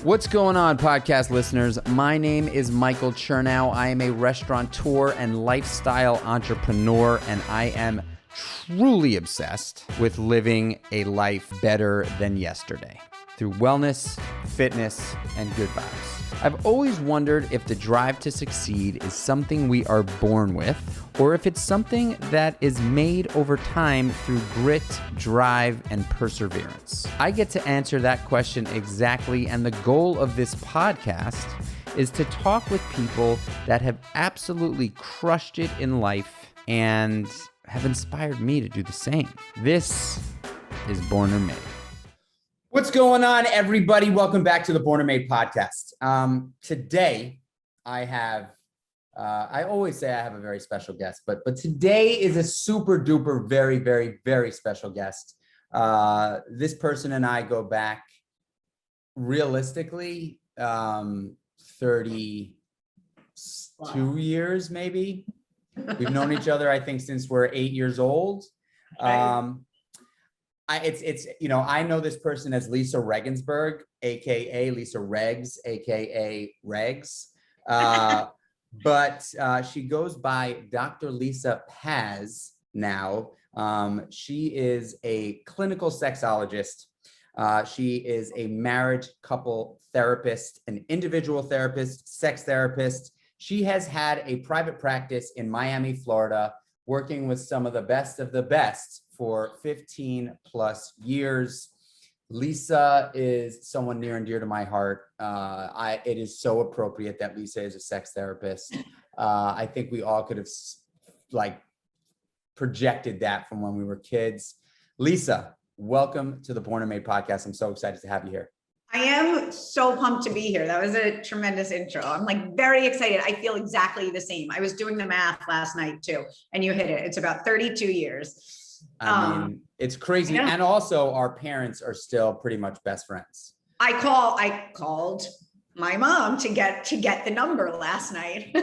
What's going on, podcast listeners? My name is Michael Chernow. I am a restaurateur and lifestyle entrepreneur, and I am truly obsessed with living a life better than yesterday through wellness, fitness, and good vibes. I've always wondered if the drive to succeed is something we are born with, or if it's something that is made over time through grit, drive, and perseverance. I get to answer that question exactly, and the goal of this podcast is to talk with people that have absolutely crushed it in life and have inspired me to do the same. This is Born or Made. What's going on, everybody? Welcome back to the Born or Made podcast. Today, I have, I always say I have a very special guest, but today is a super duper, very, very, very special guest. This person and I go back realistically 32 years, maybe. We've known each other, I think, since we're 8 years old. I know this person as Lisa Regensburg, aka Lisa Regs, aka Regs, but she goes by Dr. Lisa Paz now. She is a clinical sexologist. She is a marriage couple therapist, an individual therapist, sex therapist. She has had a private practice in Miami, Florida, working with some of the best for 15 plus years. Lisa is someone near and dear to my heart. It is so appropriate that Lisa is a sex therapist. I think we all could have projected that from when we were kids. Lisa, welcome to the Born and Made podcast. I'm so excited to have you here. I am so pumped to be here. That was a tremendous intro. I'm very excited. I feel exactly the same. I was doing the math last night too, and you hit it. It's about 32 years. I mean, it's crazy. And also our parents are still pretty much best friends. I called my mom to get the number last night.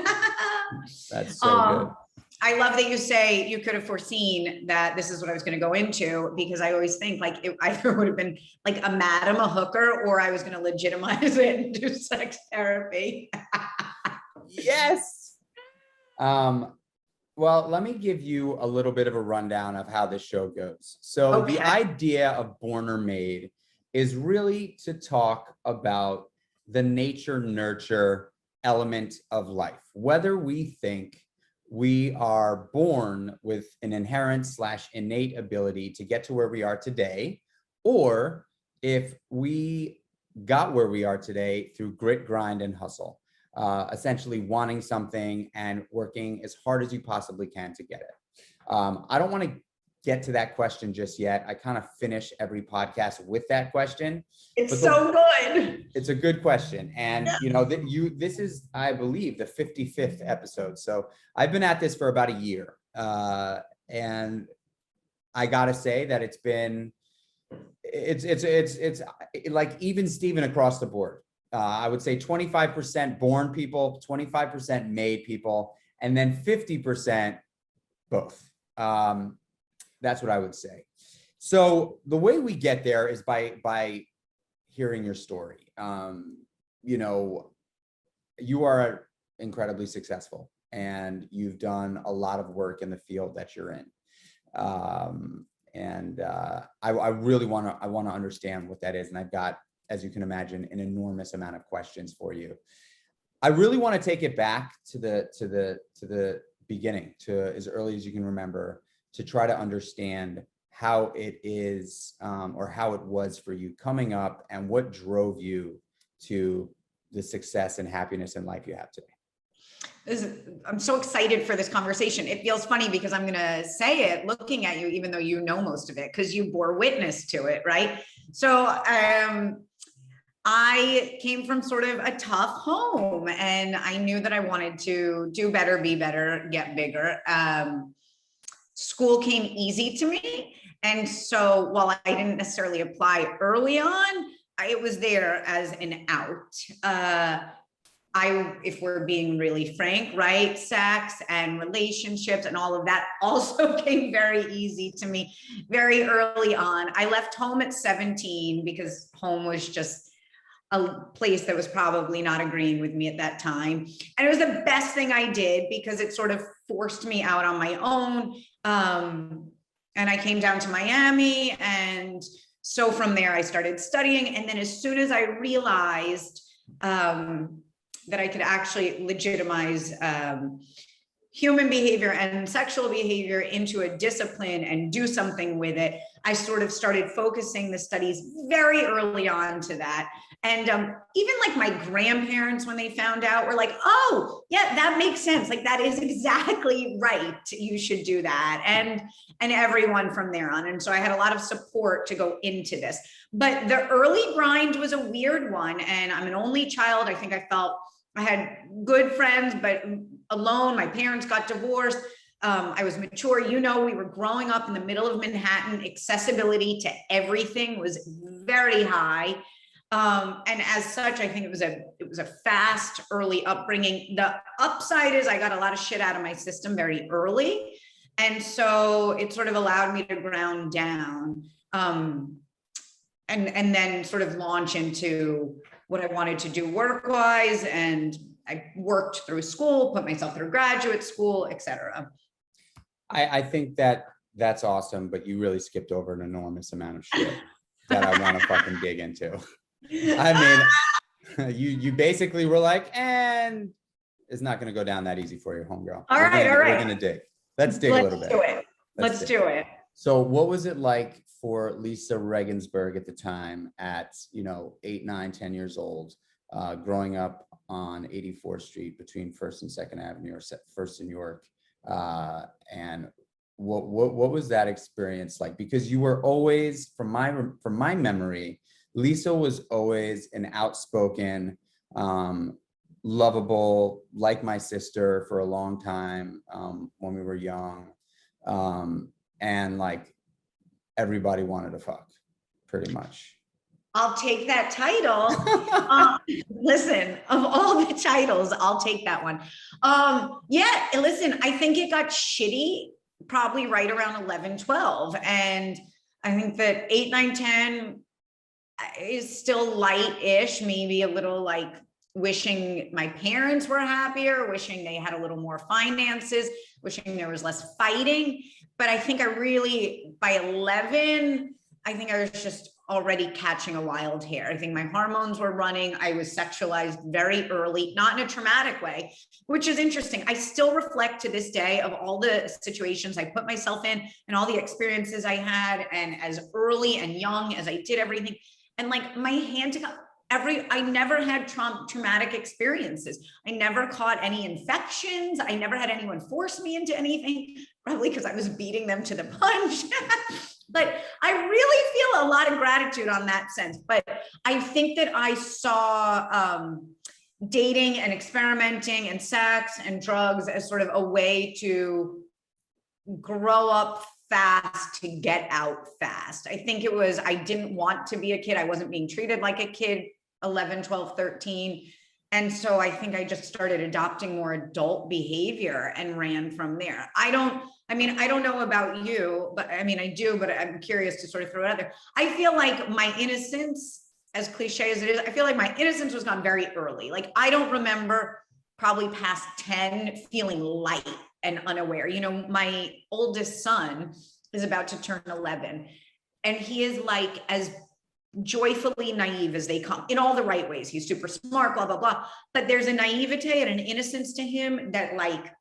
That's so good. I love that you say you could have foreseen that this is what I was going to go into, because I always think it either would have been like a madam, a hooker, or I was going to legitimize it and do sex therapy. Yes. Well, let me give you a little bit of a rundown of how this show goes. So The idea of Born or Made is really to talk about the nature nurture element of life, whether we think we are born with an inherent / innate ability to get to where we are today, or if we got where we are today through grit, grind, and hustle. Essentially wanting something and working as hard as you possibly can to get it. I don't want to get to that question just yet. I kind of finish every podcast with that question. It's so good. It's a good question. And this is, I believe, the 55th episode. So I've been at this for about a year. And I got to say that it's like even Steven across the board. I would say 25% born people, 25% made people, and then 50% both. That's what I would say. So the way we get there is by hearing your story. You are incredibly successful, and you've done a lot of work in the field that you're in. I really want to understand what that is, and I've got, as you can imagine, an enormous amount of questions for you. I really want to take it back to the beginning, to as early as you can remember, to try to understand how it is or how it was for you coming up and what drove you to the success and happiness in life you have today. I'm so excited for this conversation. It feels funny because I'm going to say it looking at you, even though you know most of it, because you bore witness to it, right? So I came from sort of a tough home, and I knew that I wanted to do better, be better, get bigger. School came easy to me. And so while I didn't necessarily apply early on, it was there as an out. If we're being really frank, right? Sex and relationships and all of that also came very easy to me very early on. I left home at 17 because home was just a place that was probably not agreeing with me at that time. And it was the best thing I did because it sort of forced me out on my own. And I came down to Miami. And so from there, I started studying. And then as soon as I realized that I could actually legitimize human behavior and sexual behavior into a discipline and do something with it, I sort of started focusing the studies very early on to that. And even like my grandparents, when they found out, were like, oh, yeah, that makes sense. Like, that is exactly right. You should do that. And everyone from there on. And so I had a lot of support to go into this. But the early grind was a weird one. And I'm an only child. I think I felt I had good friends, but alone. My parents got divorced. I was mature. You know, we were growing up in the middle of Manhattan. Accessibility to everything was very high. And as such, I think it was a fast, early upbringing. The upside is I got a lot of shit out of my system very early. And so it sort of allowed me to ground down, and then sort of launch into what I wanted to do work-wise. And I worked through school, put myself through graduate school, et cetera. I think that's awesome, but you really skipped over an enormous amount of shit that I want to fucking dig into. I mean, you basically were like, and it's not going to go down that easy for you, homegirl. All right. We're going to dig. Let's dig a little bit. Let's do it. So what was it like for Lisa Regensburg at the time at, 8, 9, 10 years old, growing up on 84th Street between 1st and 2nd Avenue, or 1st and York? And what was that experience like? Because you were always, from my memory, Lisa was always an outspoken, lovable, like my sister for a long time, when we were young. And like everybody wanted to fuck, pretty much. I'll take that title. Listen, of all the titles, I'll take that one. Yeah, listen, I think it got shitty probably right around 11, 12. And I think that 8, 9, 10 is still light-ish, maybe a little like wishing my parents were happier, wishing they had a little more finances, wishing there was less fighting. But I think by 11, I think I was just already catching a wild hair. I think my hormones were running. I was sexualized very early, not in a traumatic way, which is interesting. I still reflect to this day of all the situations I put myself in and all the experiences I had, and as early and young as I did everything. And like my hand to God, I never had traumatic experiences. I never caught any infections. I never had anyone force me into anything, probably because I was beating them to the punch. But I really feel a lot of gratitude on that sense. But I think that I saw dating and experimenting and sex and drugs as sort of a way to grow up fast, to get out fast. I think it was, I didn't want to be a kid. I wasn't being treated like a kid, 11, 12, 13. And so I think I just started adopting more adult behavior and ran from there. I don't know about you, but I mean, I do, but I'm curious to sort of throw it out there. I feel like my innocence, as cliche as it is, I feel like my innocence was gone very early. Like I don't remember probably past 10 feeling light and unaware. My oldest son is about to turn 11, and he is like as joyfully naive as they come in all the right ways. He's super smart, blah, blah, blah. But there's a naivete and an innocence to him that like,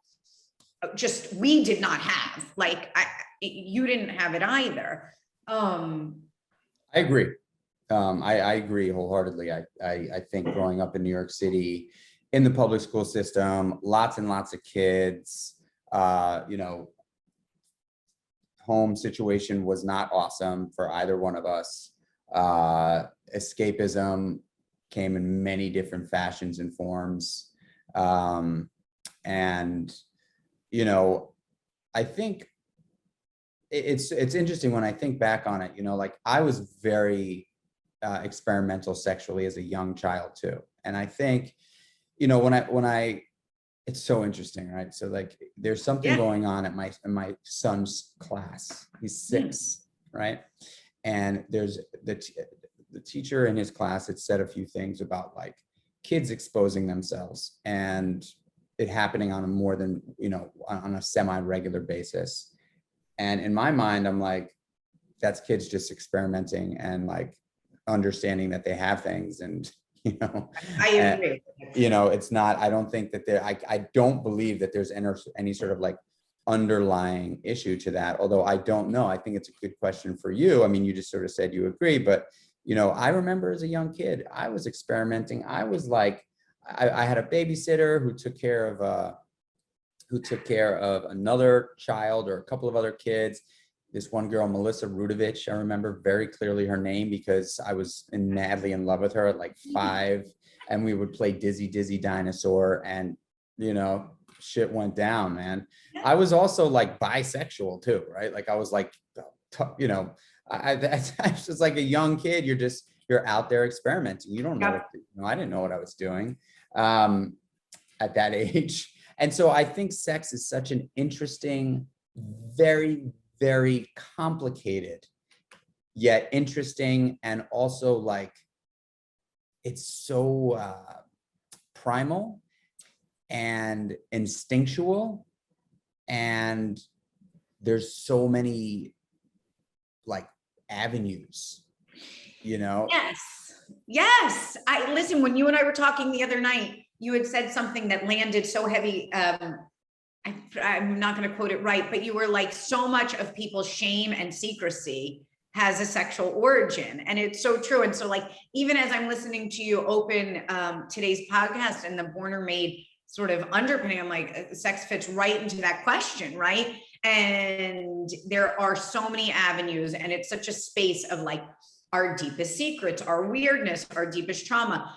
just, we did not have. Like, you didn't have it either. I agree. I agree wholeheartely. I think growing up in New York City, in the public school system, lots and lots of kids, home situation was not awesome for either one of us. Escapism came in many different fashions and forms. And, I think it's interesting when I think back on it, like I was very experimental sexually as a young child too. And I think, it's so interesting, right? So like there's something going on at my son's class. He's 6, right? And there's the the teacher in his class had said a few things about like kids exposing themselves and it happening on a more than, on a semi-regular basis. And in my mind, I'm like, that's kids just experimenting and like understanding that they have things. And, I agree. It's not, I don't think that I don't believe that there's any sort of like underlying issue to that. Although I don't know, I think it's a good question for you. I mean, you just sort of said you agree, but I remember as a young kid, I was experimenting. I was like, I had a babysitter who took care of another child or a couple of other kids. This one girl, Melissa Rudovich, I remember very clearly her name because I was madly in love with her at like 5, and we would play Dizzy Dizzy Dinosaur, and shit went down, man. I was also like bisexual too, right? Like I was like, I was just like a young kid. You're out there experimenting. You don't know. I didn't know what I was doing at that age. And so I think sex is such an interesting, very, very complicated, yet interesting. And also like, it's so primal and instinctual. And there's so many like avenues, Yes. Listen, when you and I were talking the other night, you had said something that landed so heavy. I'm not going to quote it right, but you were like, so much of people's shame and secrecy has a sexual origin. And it's so true. And so like, even as I'm listening to you open today's podcast and the born or made sort of underpinning, I'm like, sex fits right into that question, right? And there are so many avenues, and it's such a space of like our deepest secrets, our weirdness, our deepest trauma.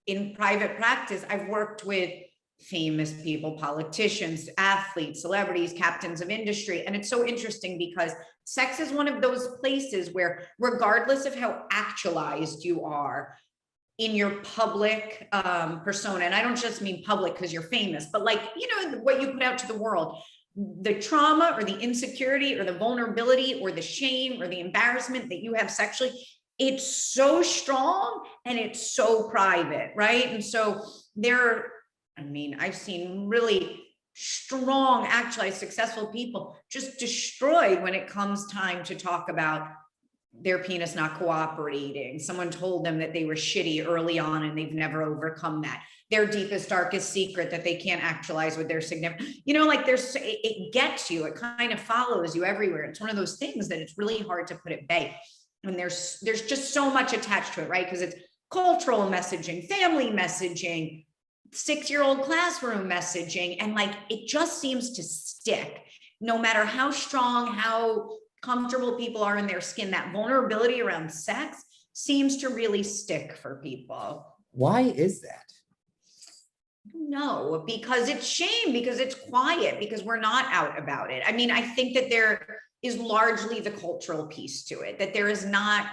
In private practice, I've worked with famous people, politicians, athletes, celebrities, captains of industry. And it's so interesting because sex is one of those places where, regardless of how actualized you are in your public persona, and I don't just mean public because you're famous, but like, what you put out to the world, the trauma or the insecurity or the vulnerability or the shame or the embarrassment that you have sexually, it's so strong and it's so private, right? And so I've seen really strong, actualized, successful people just destroyed when it comes time to talk about their penis not cooperating. Someone told them that they were shitty early on and they've never overcome that. Their deepest, darkest secret that they can't actualize with their significant, it gets you, it kind of follows you everywhere. It's one of those things that it's really hard to put at bay. And there's just so much attached to it, right? Because it's cultural messaging, family messaging, 6-year-old classroom messaging. And like, it just seems to stick no matter how strong, how comfortable people are in their skin. That vulnerability around sex seems to really stick for people. Why is that? No, because it's shame, because it's quiet, because we're not out about it. I mean, I think that there is largely the cultural piece to it, that there is not,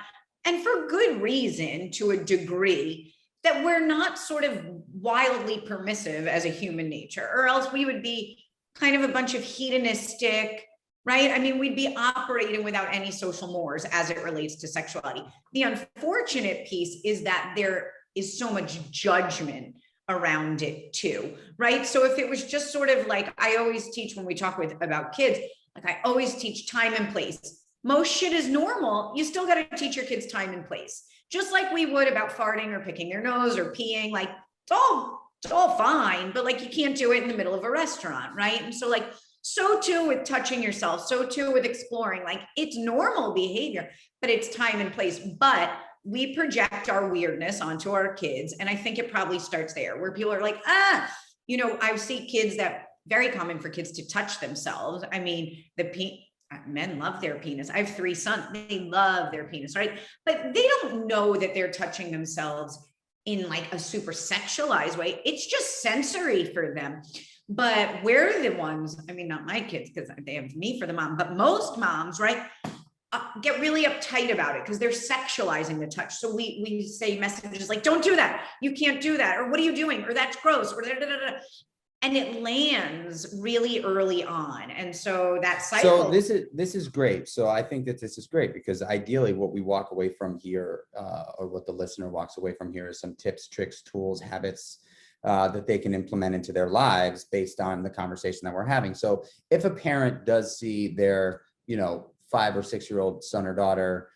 and for good reason to a degree, that we're not sort of wildly permissive as a human nature, or else we would be kind of a bunch of hedonistic, right? I mean, we'd be operating without any social mores as it relates to sexuality. The unfortunate piece is that there is so much judgment around it too, right? So if it was just sort of like, I always teach when we talk about kids, like I always teach time and place. Most shit is normal. You still got to teach your kids time and place, just like we would about farting or picking their nose or peeing. Like it's all fine, but like you can't do it in the middle of a restaurant, right? And so like, so too with touching yourself, so too with exploring, like it's normal behavior, but it's time and place. But we project our weirdness onto our kids. And I think it probably starts there, where people are like, I see kids that, very common for kids to touch themselves. I mean, men love their penis. I have 3 sons, they love their penis, right? But they don't know that they're touching themselves in like a super sexualized way. It's just sensory for them. But we're the ones, I mean, not my kids, because they have me for the mom, but most moms, right, get really uptight about it because they're sexualizing the touch. So we say messages like, don't do that, you can't do that, or what are you doing, or that's gross, or da, da, da, da. and it lands really early on. And so that cycle. So this is great. So I think that this is great because ideally what we walk away from here, or what the listener walks away from here, is some tips, tricks, tools, habits that they can implement into their lives based on the conversation that we're having. So if a parent does see their, 5 or 6 year old son or daughter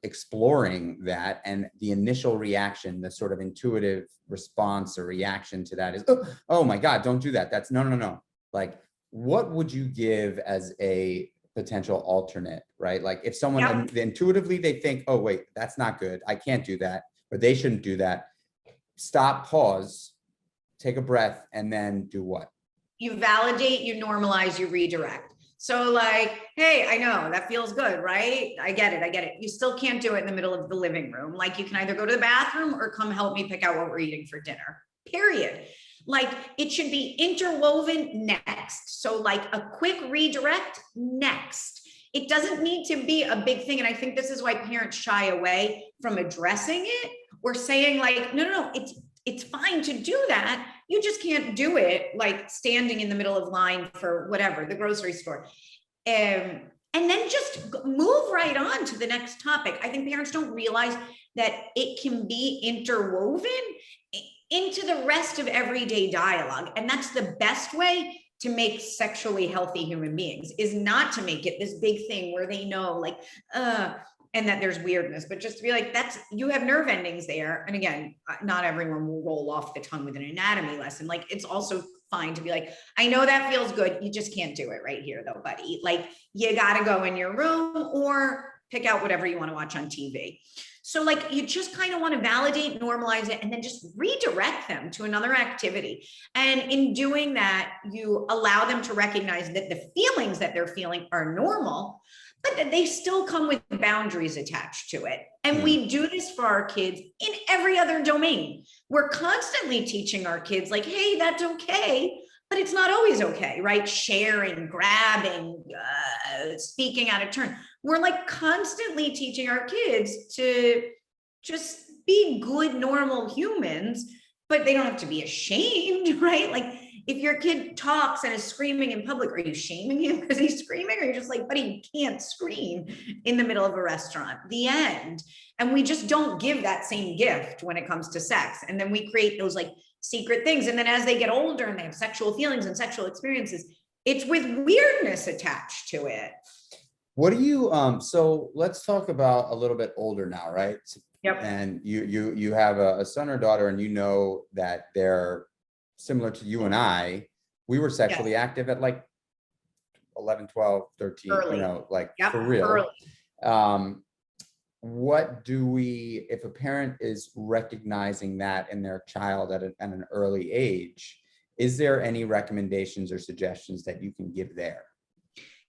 exploring that, and the initial reaction, the sort of intuitive response or reaction to that is, oh my God, don't do that. That's no. Like, what would you give as a potential alternate, right? Like if someone intuitively they think, oh wait, that's not good, I can't do that, or they shouldn't do that. Stop, pause, take a breath, and then do what? You validate, you normalize, you redirect. So like, hey, I know that feels good, right? I get it. You still can't do it in the middle of the living room. Like you can either go to the bathroom or come help me pick out what we're eating for dinner, period. Like it should be interwoven next. So like a quick redirect next. It doesn't need to be a big thing. And I think this is why parents shy away from addressing it or saying like, no, it's fine to do that. You just can't do it like standing in the middle of line for whatever, the grocery store. And then just move right on to the next topic. I think parents don't realize that it can be interwoven into the rest of everyday dialogue. And that's the best way to make sexually healthy human beings, is not to make it this big thing where they know like, and that there's weirdness, but just to be like, you have nerve endings there. And again, not everyone will roll off the tongue with an anatomy lesson. Like it's also fine to be like, I know that feels good. You just can't do it right here though, buddy. Like you got to go in your room or pick out whatever you want to watch on TV. So like, you just kind of want to validate, normalize it, and then just redirect them to another activity. And in doing that, you allow them to recognize that the feelings that they're feeling are normal, but that they still come with boundaries attached to it. And we do this for our kids in every other domain. We're constantly teaching our kids like, hey, that's okay, but it's not always okay, right? Sharing, grabbing, speaking out of turn. We're like constantly teaching our kids to just be good, normal humans, but they don't have to be ashamed, right? Like if your kid talks and is screaming in public, are you shaming him because he's screaming? Or are you just like, buddy, you can't scream in the middle of a restaurant? The end. And we just don't give that same gift when it comes to sex. And then we create those like secret things. And then as they get older and they have sexual feelings and sexual experiences, it's with weirdness attached to it. What do you, so let's talk about a little bit older now, right? Yep. And you have a son or daughter, and you know that they're similar to you and I. We were sexually active at like 11, 12, 13, early. Like for real. Early. What do we, if a parent is recognizing that in their child at an early age, is there any recommendations or suggestions that you can give there?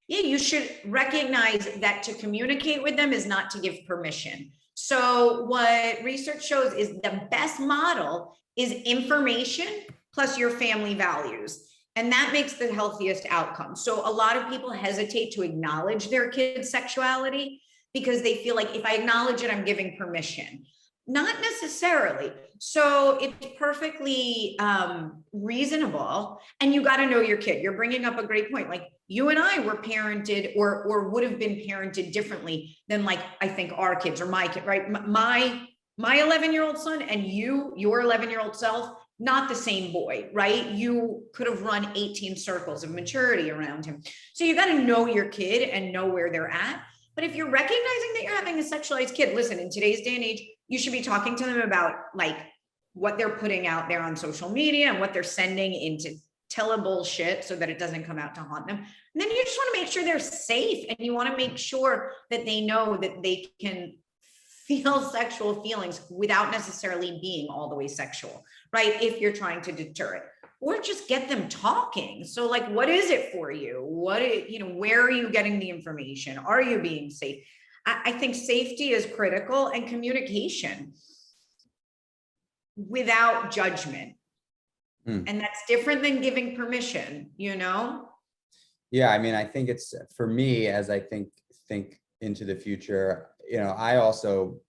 Yeah, you should recognize that to communicate with them is not to give permission. So what research shows is the best model is information plus your family values. And that makes the healthiest outcome. So a lot of people hesitate to acknowledge their kids' sexuality because they feel like if I acknowledge it, I'm giving permission. Not necessarily. So it's perfectly reasonable. And you got to know your kid. You're bringing up a great point. Like you and I were parented or would have been parented differently than like, I think our kids or my kid, right? My 11-year-old son and your 11-year-old self, not the same boy, right? You could have run 18 circles of maturity around him. So you got to know your kid and know where they're at. But if you're recognizing that you're having a sexualized kid, listen, in today's day and age, you should be talking to them about like what they're putting out there on social media and what they're sending into telebullshit so that it doesn't come out to haunt them. And then you just want to make sure they're safe, and you want to make sure that they know that they can feel sexual feelings without necessarily being all the way sexual, right? If you're trying to deter it, or just get them talking. So like, what is it for you? Where are you getting the information? Are you being safe? I think safety is critical, and communication without judgment. And that's different than giving permission, Yeah, I mean, I think it's, for me, as I think into the future, I also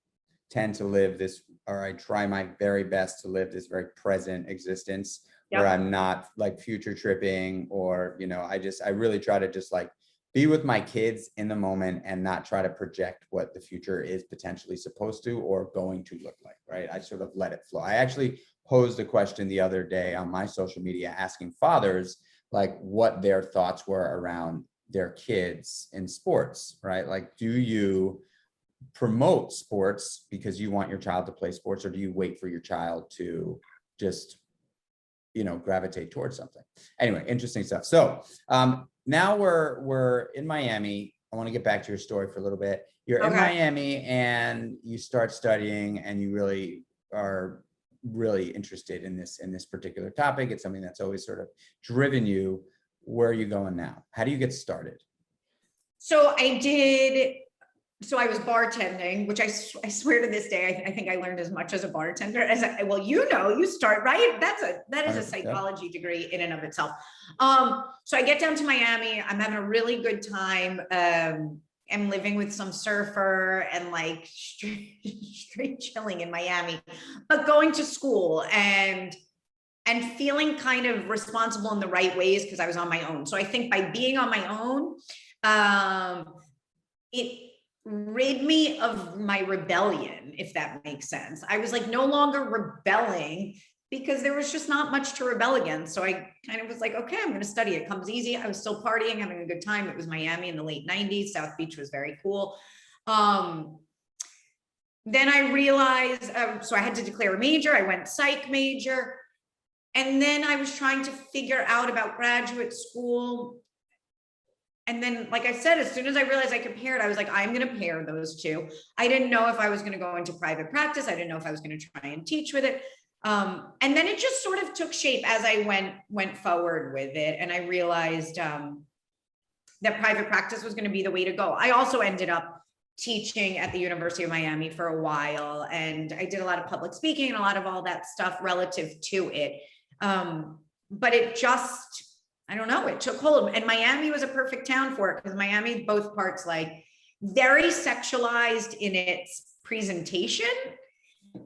tend to live this or I try my very best to live this very present existence Yep. where I'm not like future tripping, or, you know, I really try to just like be with my kids in the moment and not try to project what the future is potentially supposed to or going to look like, right? I sort of let it flow. I actually posed a question the other day on my social media asking fathers like what their thoughts were around their kids in sports, right? Like, do you promote sports because you want your child to play sports, or do you wait for your child to just, you know, gravitate towards something? Anyway, interesting stuff. So now we're in Miami. I want to get back to your story for a little bit. You're in Miami and you start studying, and you really are really interested in this particular topic. It's something that's always sort of driven you. Where are you going now? How do you get started? So I was bartending, which I swear to this day, I think I learned as much as a bartender as well, you know, you start, right? That is a psychology degree in and of itself. So I get down to Miami. I'm having a really good time. I'm living with some surfer and like straight chilling in Miami, but going to school and feeling kind of responsible in the right ways because I was on my own. So I think by being on my own, it rid me of my rebellion, if that makes sense. I was like no longer rebelling because there was just not much to rebel against. So I kind of was like, okay, I'm going to study. It comes easy. I was still partying, having a good time. It was Miami in the late 90s. South Beach was very cool. Then I realized, so I had to declare a major. I went psych major. And then I was trying to figure out about graduate school. And then, like I said, as soon as I realized I could pair it, I was like, I'm going to pair those two. I didn't know if I was going to go into private practice. I didn't know if I was going to try and teach with it. And then it just sort of took shape as I went forward with it. And I realized that private practice was going to be the way to go. I also ended up teaching at the University of Miami for a while. And I did a lot of public speaking and a lot of all that stuff relative to it. But it just, I don't know, it took hold. And Miami was a perfect town for it because Miami, both parts, like very sexualized in its presentation,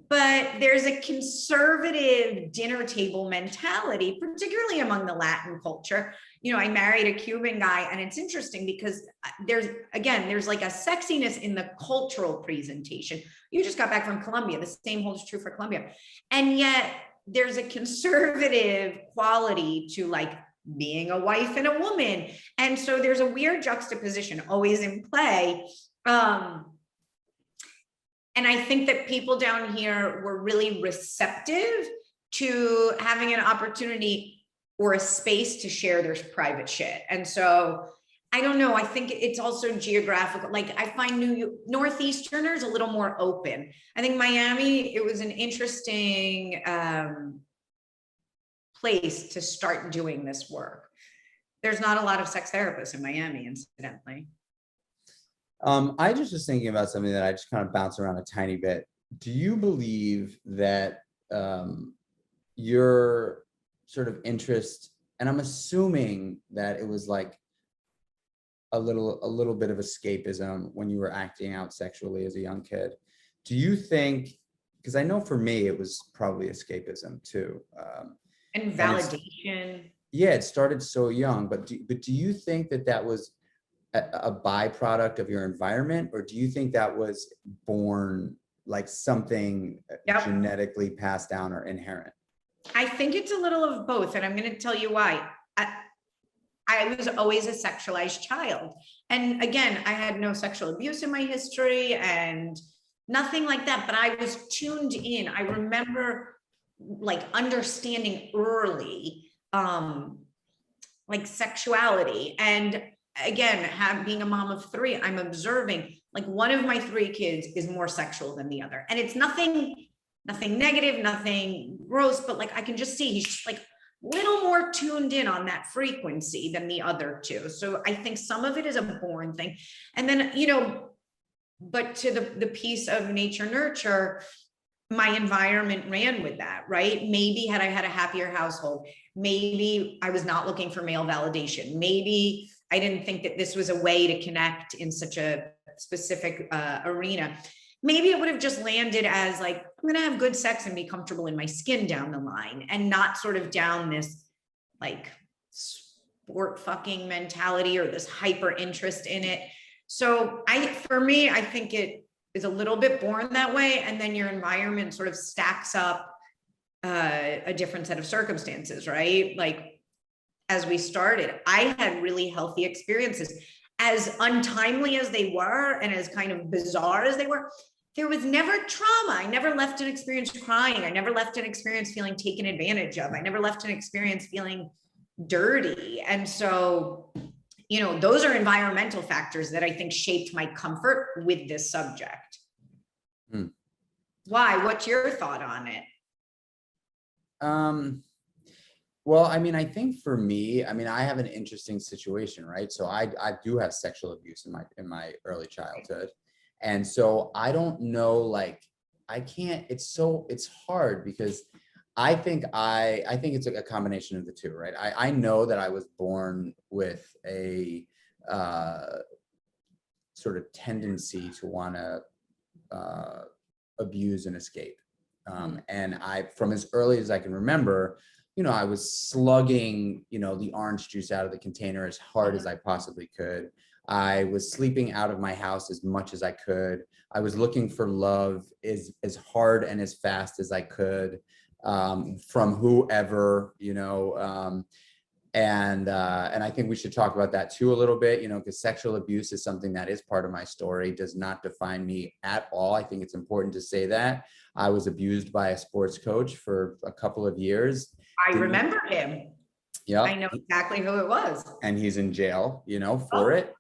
but there's a conservative dinner table mentality, particularly among the Latin culture. You know, I married a Cuban guy, and it's interesting because there's like a sexiness in the cultural presentation. You just got back from Colombia. The same holds true for Colombia. And yet there's a conservative quality to like being a wife and a woman. And so there's a weird juxtaposition always in play. And I think that people down here were really receptive to having an opportunity or a space to share their private shit. And so I don't know, I think it's also geographical. Like I find Northeasterners a little more open. I think Miami, it was an interesting place to start doing this work. There's not a lot of sex therapists in Miami, incidentally. I just was thinking about something that I just kind of bounce around a tiny bit. Do you believe that your sort of interest, and I'm assuming that it was like a little bit of escapism when you were acting out sexually as a young kid. Do you think, because I know for me it was probably escapism too. And validation. Yeah, it started so young, but do you think that was a byproduct of your environment, or do you think that was born like something genetically passed down or inherent? I think it's a little of both, and I'm going to tell you why. I was always a sexualized child, and again, I had no sexual abuse in my history and nothing like that, but I was tuned in. I remember like understanding early like sexuality, and again, being a mom of three, I'm observing like one of my three kids is more sexual than the other. And it's nothing negative, nothing gross, but like I can just see he's just like a little more tuned in on that frequency than the other two. So I think some of it is a born thing. And then, you know, but to the piece of nature nurture, my environment ran with that, right? Maybe had I had a happier household, maybe I was not looking for male validation. Maybe I didn't think that this was a way to connect in such a specific arena. maybe it would have just landed as like, I'm going to have good sex and be comfortable in my skin down the line, and not sort of down this like sport fucking mentality or this hyper interest in it. So for me, I think it is a little bit born that way. And then your environment sort of stacks up a different set of circumstances, right? Like as we started, I had really healthy experiences, as untimely as they were and as kind of bizarre as they were. There was never trauma. I never left an experience crying. I never left an experience feeling taken advantage of. I never left an experience feeling dirty. And so, you know, those are environmental factors that I think shaped my comfort with this subject. Why? What's your thought on it? Well, I mean, I think for me, I mean, I have an interesting situation, right? So I do have sexual abuse in my early childhood. And so I don't know, like, I can't, it's hard because I think it's a combination of the two, right? I know that I was born with a sort of tendency to want to abuse and escape. And from as early as I can remember, you know, I was slugging, you know, the orange juice out of the container as hard as I possibly could. I was sleeping out of my house as much as I could. I was looking for love as hard and as fast as I could, from whoever, you know, and I think we should talk about that too a little bit, you know, because sexual abuse is something that is part of my story, does not define me at all. I think it's important to say that. I was abused by a sports coach for a couple of years. I remember him. Yeah. I know exactly who it was. And he's in jail, you know, for it.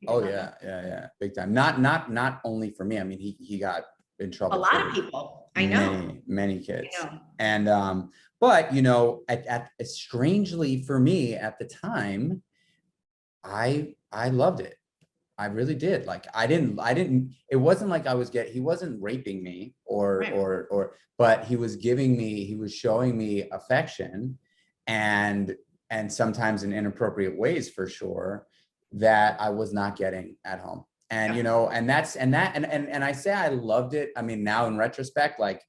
Oh yeah. Big time. Not only for me. I mean, he got in trouble. A lot of people. I know. Many kids. I know. And but you know, at strangely for me at the time, I loved it. I really did. Like I didn't, it wasn't like he wasn't raping me but he was showing me affection and sometimes in inappropriate ways for sure that I was not getting at home. And, you know, and I say I loved it. I mean, now in retrospect, like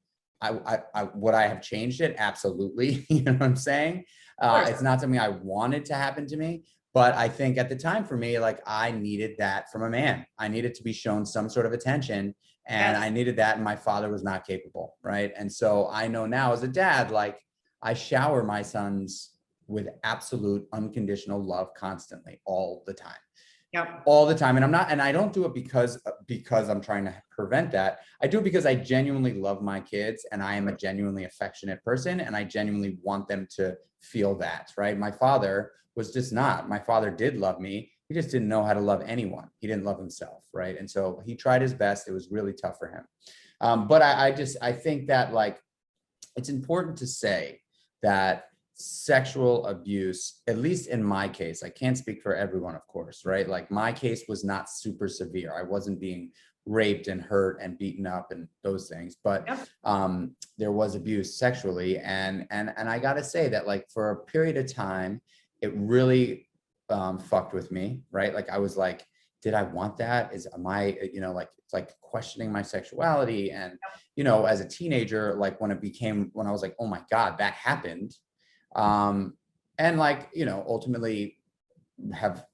would I have changed it? Absolutely. You know what I'm saying? It's not something I wanted to happen to me. But I think at the time for me, like I needed that from a man. I needed to be shown some sort of attention and I needed that. And my father was not capable. Right. And so I know now as a dad, like I shower my sons with absolute unconditional love constantly, all the time. Yep. All the time. And I don't do it because I'm trying to prevent that. I do it because I genuinely love my kids and I am a genuinely affectionate person and I genuinely want them to feel that. Right. My father was just not. My father did love me. He just didn't know how to love anyone. He didn't love himself, right? And so he tried his best. It was really tough for him. But I think that like, it's important to say that sexual abuse, at least in my case, I can't speak for everyone, of course, right? Like my case was not super severe. I wasn't being raped and hurt and beaten up and those things, but there was abuse sexually. And I gotta say that like for a period of time, it really fucked with me, right? Like I was like, did I want that? Am I, you know, like, it's like questioning my sexuality. And, you know, as a teenager, like when I was like, oh my God, that happened. And like, you know, ultimately have,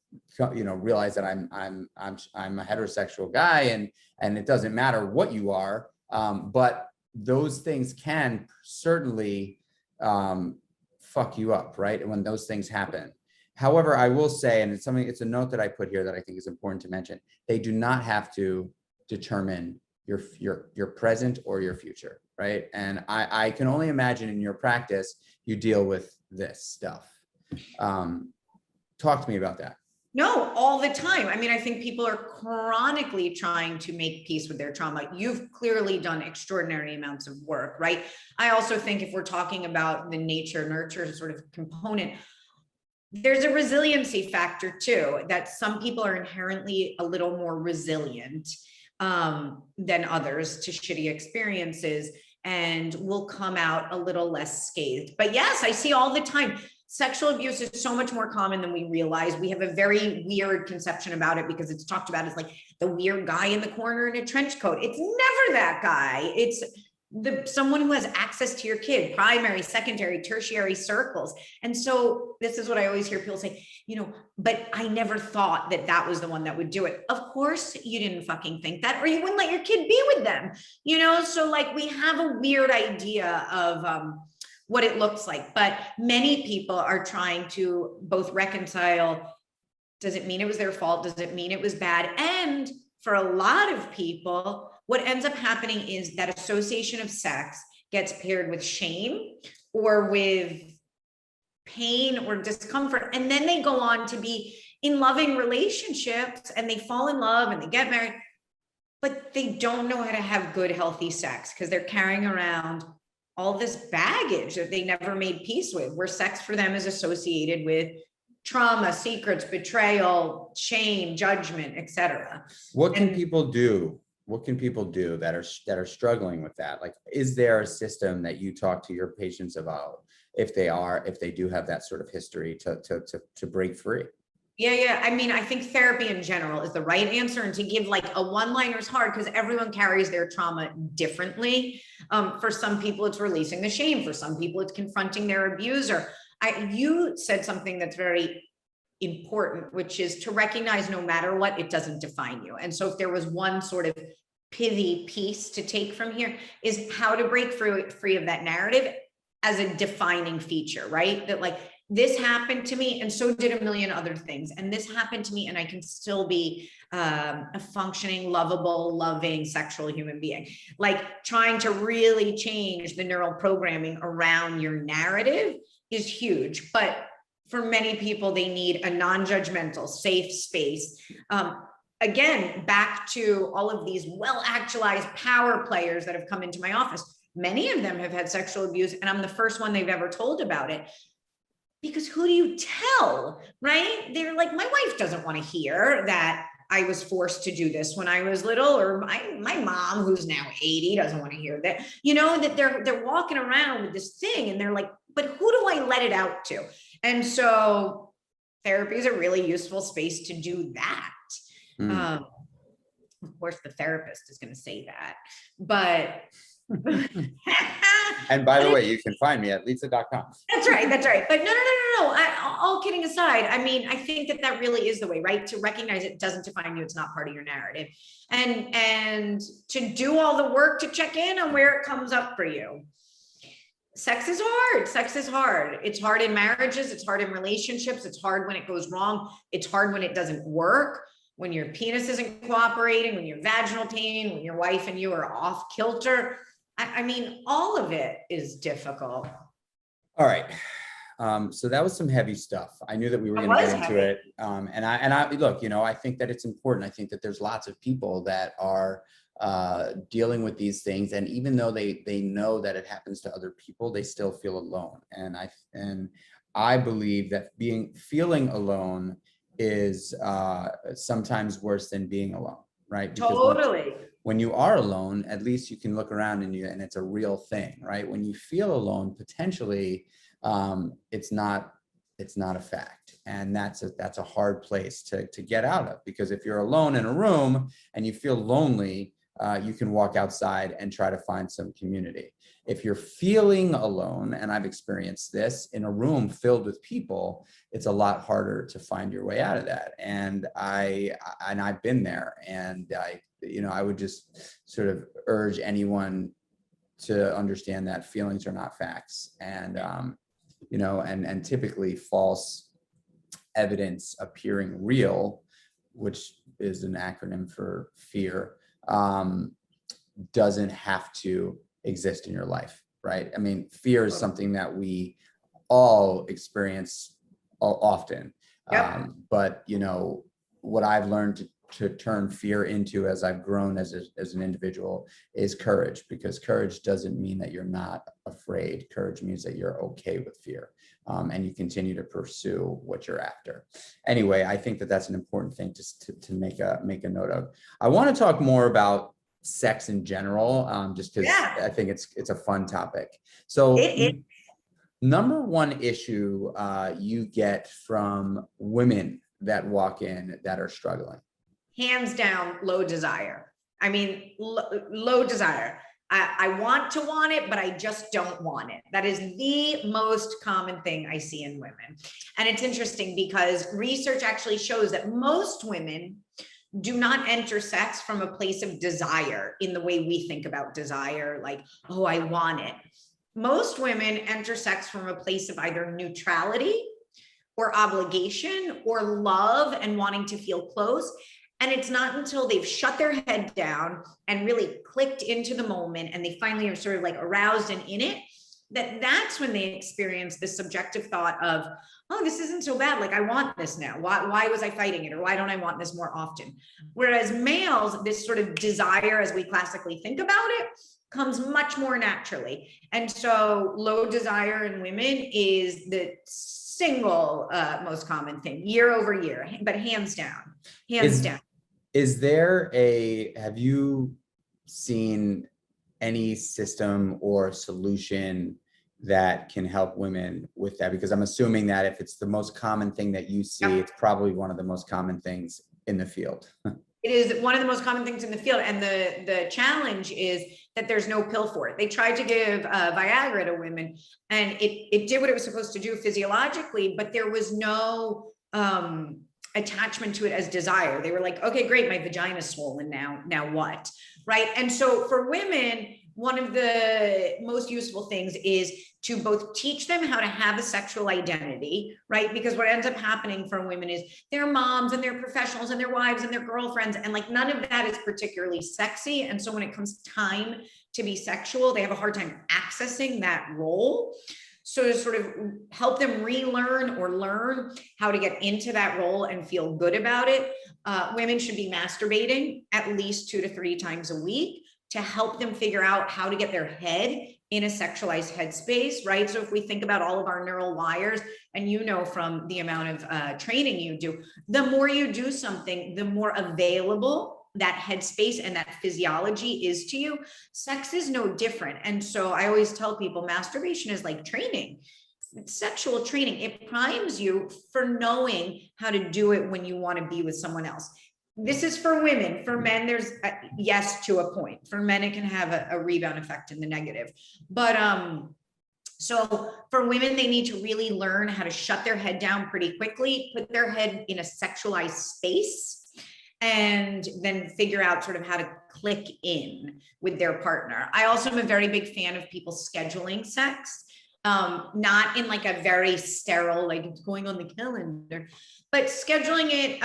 you know, realized that I'm a heterosexual guy and it doesn't matter what you are. But those things can certainly, fuck you up, right? And when those things happen. However, I will say, and it's a note that I put here that I think is important to mention, they do not have to determine your present or your future, right? And I can only imagine in your practice, you deal with this stuff. Talk to me about that. No, all the time. I mean, I think people are chronically trying to make peace with their trauma. You've clearly done extraordinary amounts of work, right? I also think if we're talking about the nature nurture sort of component, there's a resiliency factor too, that some people are inherently a little more resilient than others to shitty experiences and will come out a little less scathed. But yes, I see all the time sexual abuse is so much more common than we realize. We have a very weird conception about it because it's talked about as like the weird guy in the corner in a trench coat. It's never that guy. It's someone who has access to your kid, primary, secondary, tertiary circles. And so this is what I always hear people say, but I never thought that that was the one that would do it. Of course you didn't fucking think that, or you wouldn't let your kid be with them, so like we have a weird idea of what it looks like, but many people are trying to both reconcile, does it mean it was their fault? Does it mean it was bad? And for a lot of people, what ends up happening is that association of sex gets paired with shame or with pain or discomfort. And then they go on to be in loving relationships and they fall in love and they get married, but they don't know how to have good, healthy sex because they're carrying around all this baggage that they never made peace with, where sex for them is associated with trauma, secrets, betrayal, shame, judgment, etc. What can people do? What can people do that are struggling with that? Like, is there a system that you talk to your patients about if they do have that sort of history to break free? Yeah. I mean, I think therapy in general is the right answer, and to give like a one-liner is hard because everyone carries their trauma differently. For some people, it's releasing the shame. For some people, it's confronting their abuser. You said something that's very important, which is to recognize no matter what, it doesn't define you. And so if there was one sort of pithy piece to take from here is how to break free of that narrative as a defining feature, right? That like, this happened to me and so did a million other things. And this happened to me and I can still be a functioning, lovable, loving, sexual human being. Like trying to really change the neural programming around your narrative is huge. But for many people, they need a non-judgmental, safe space. Again, back to all of these well-actualized power players that have come into my office. Many of them have had sexual abuse and I'm the first one they've ever told about it. Because who do you tell, right? They're like, my wife doesn't want to hear that I was forced to do this when I was little, or my mom, who's now 80, doesn't want to hear that, that they're walking around with this thing and they're like, but who do I let it out to? And so therapy is a really useful space to do that. Of course, the therapist is going to say that, but and by the way, you can find me at lisa.com. That's right. But no. All kidding aside, I mean, I think that really is the way, right? To recognize it doesn't define you. It's not part of your narrative. And to do all the work to check in on where it comes up for you. Sex is hard. It's hard in marriages. It's hard in relationships. It's hard when it goes wrong. It's hard when it doesn't work, when your penis isn't cooperating, when you're vaginal pain, when your wife and you are off kilter. I mean, all of it is difficult. All right. So that was some heavy stuff. I knew that we were going to get into it. And I look, I think that it's important. I think that there's lots of people that are dealing with these things. And even though they know that it happens to other people, they still feel alone. And I believe that feeling alone is sometimes worse than being alone, right? Because totally. When you are alone, at least you can look around and it's a real thing, right? When you feel alone, potentially, it's not a fact. And that's a hard place to get out of, because if you're alone in a room and you feel lonely, you can walk outside and try to find some community. If you're feeling alone, and I've experienced this in a room filled with people, it's a lot harder to find your way out of that. And I've been there, and I would just sort of urge anyone to understand that feelings are not facts, and and typically false evidence appearing real, which is an acronym for fear, doesn't have to exist in your life, right? I mean, fear is something that we all experience often. Yep. But what I've learned to turn fear into, as I've grown as an individual, is courage, because courage doesn't mean that you're not afraid. Courage means that you're okay with fear, and you continue to pursue what you're after. Anyway, I think that that's an important thing to make a note of. I want to talk more about sex in general, just because I think it's a fun topic. So Number one issue you get from women that walk in that are struggling? Hands down, low desire. I mean, low desire. I want it, but I just don't want it. That is the most common thing I see in women. And it's interesting because research actually shows that most women do not enter sex from a place of desire in the way we think about desire, like, oh, I want it. Most women enter sex from a place of either neutrality or obligation or love and wanting to feel close. And it's not until they've shut their head down and really clicked into the moment and they finally are sort of like aroused and in it, that's when they experience this subjective thought of, oh, this isn't so bad. Like, I want this now. Why was I fighting it? Or why don't I want this more often? Whereas males, this sort of desire, as we classically think about it, comes much more naturally. And so low desire in women is the single most common thing year over year, but hands down. Is there have you seen any system or solution that can help women with that? Because I'm assuming that if it's the most common thing that you see, it's probably one of the most common things in the field. It is one of the most common things in the field. And the challenge is that there's no pill for it. They tried to give Viagra to women and it did what it was supposed to do physiologically, but there was no attachment to it as desire. They were like, okay, great, my vagina's swollen now what? Right. And so for women, one of the most useful things is to both teach them how to have a sexual identity, right? Because what ends up happening for women is their moms and their professionals and their wives and their girlfriends, and like none of that is particularly sexy. And so when it comes time to be sexual, they have a hard time accessing that role. So to sort of help them relearn or learn how to get into that role and feel good about it, women should be masturbating at least 2 to 3 times a week to help them figure out how to get their head in a sexualized headspace, right? So if we think about all of our neural wires, and you know from the amount of training you do, the more you do something, the more available that headspace and that physiology is to you. Sex is no different. And so I always tell people masturbation is like training. It's sexual training. It primes you for knowing how to do it when you want to be with someone else. This is for women. For men, there's yes, to a point. For men, it can have a rebound effect in the negative. But so for women, they need to really learn how to shut their head down pretty quickly, put their head in a sexualized space, and then figure out sort of how to click in with their partner. I also am a very big fan of people scheduling sex, not in like a very sterile, like it's going on the calendar, but scheduling it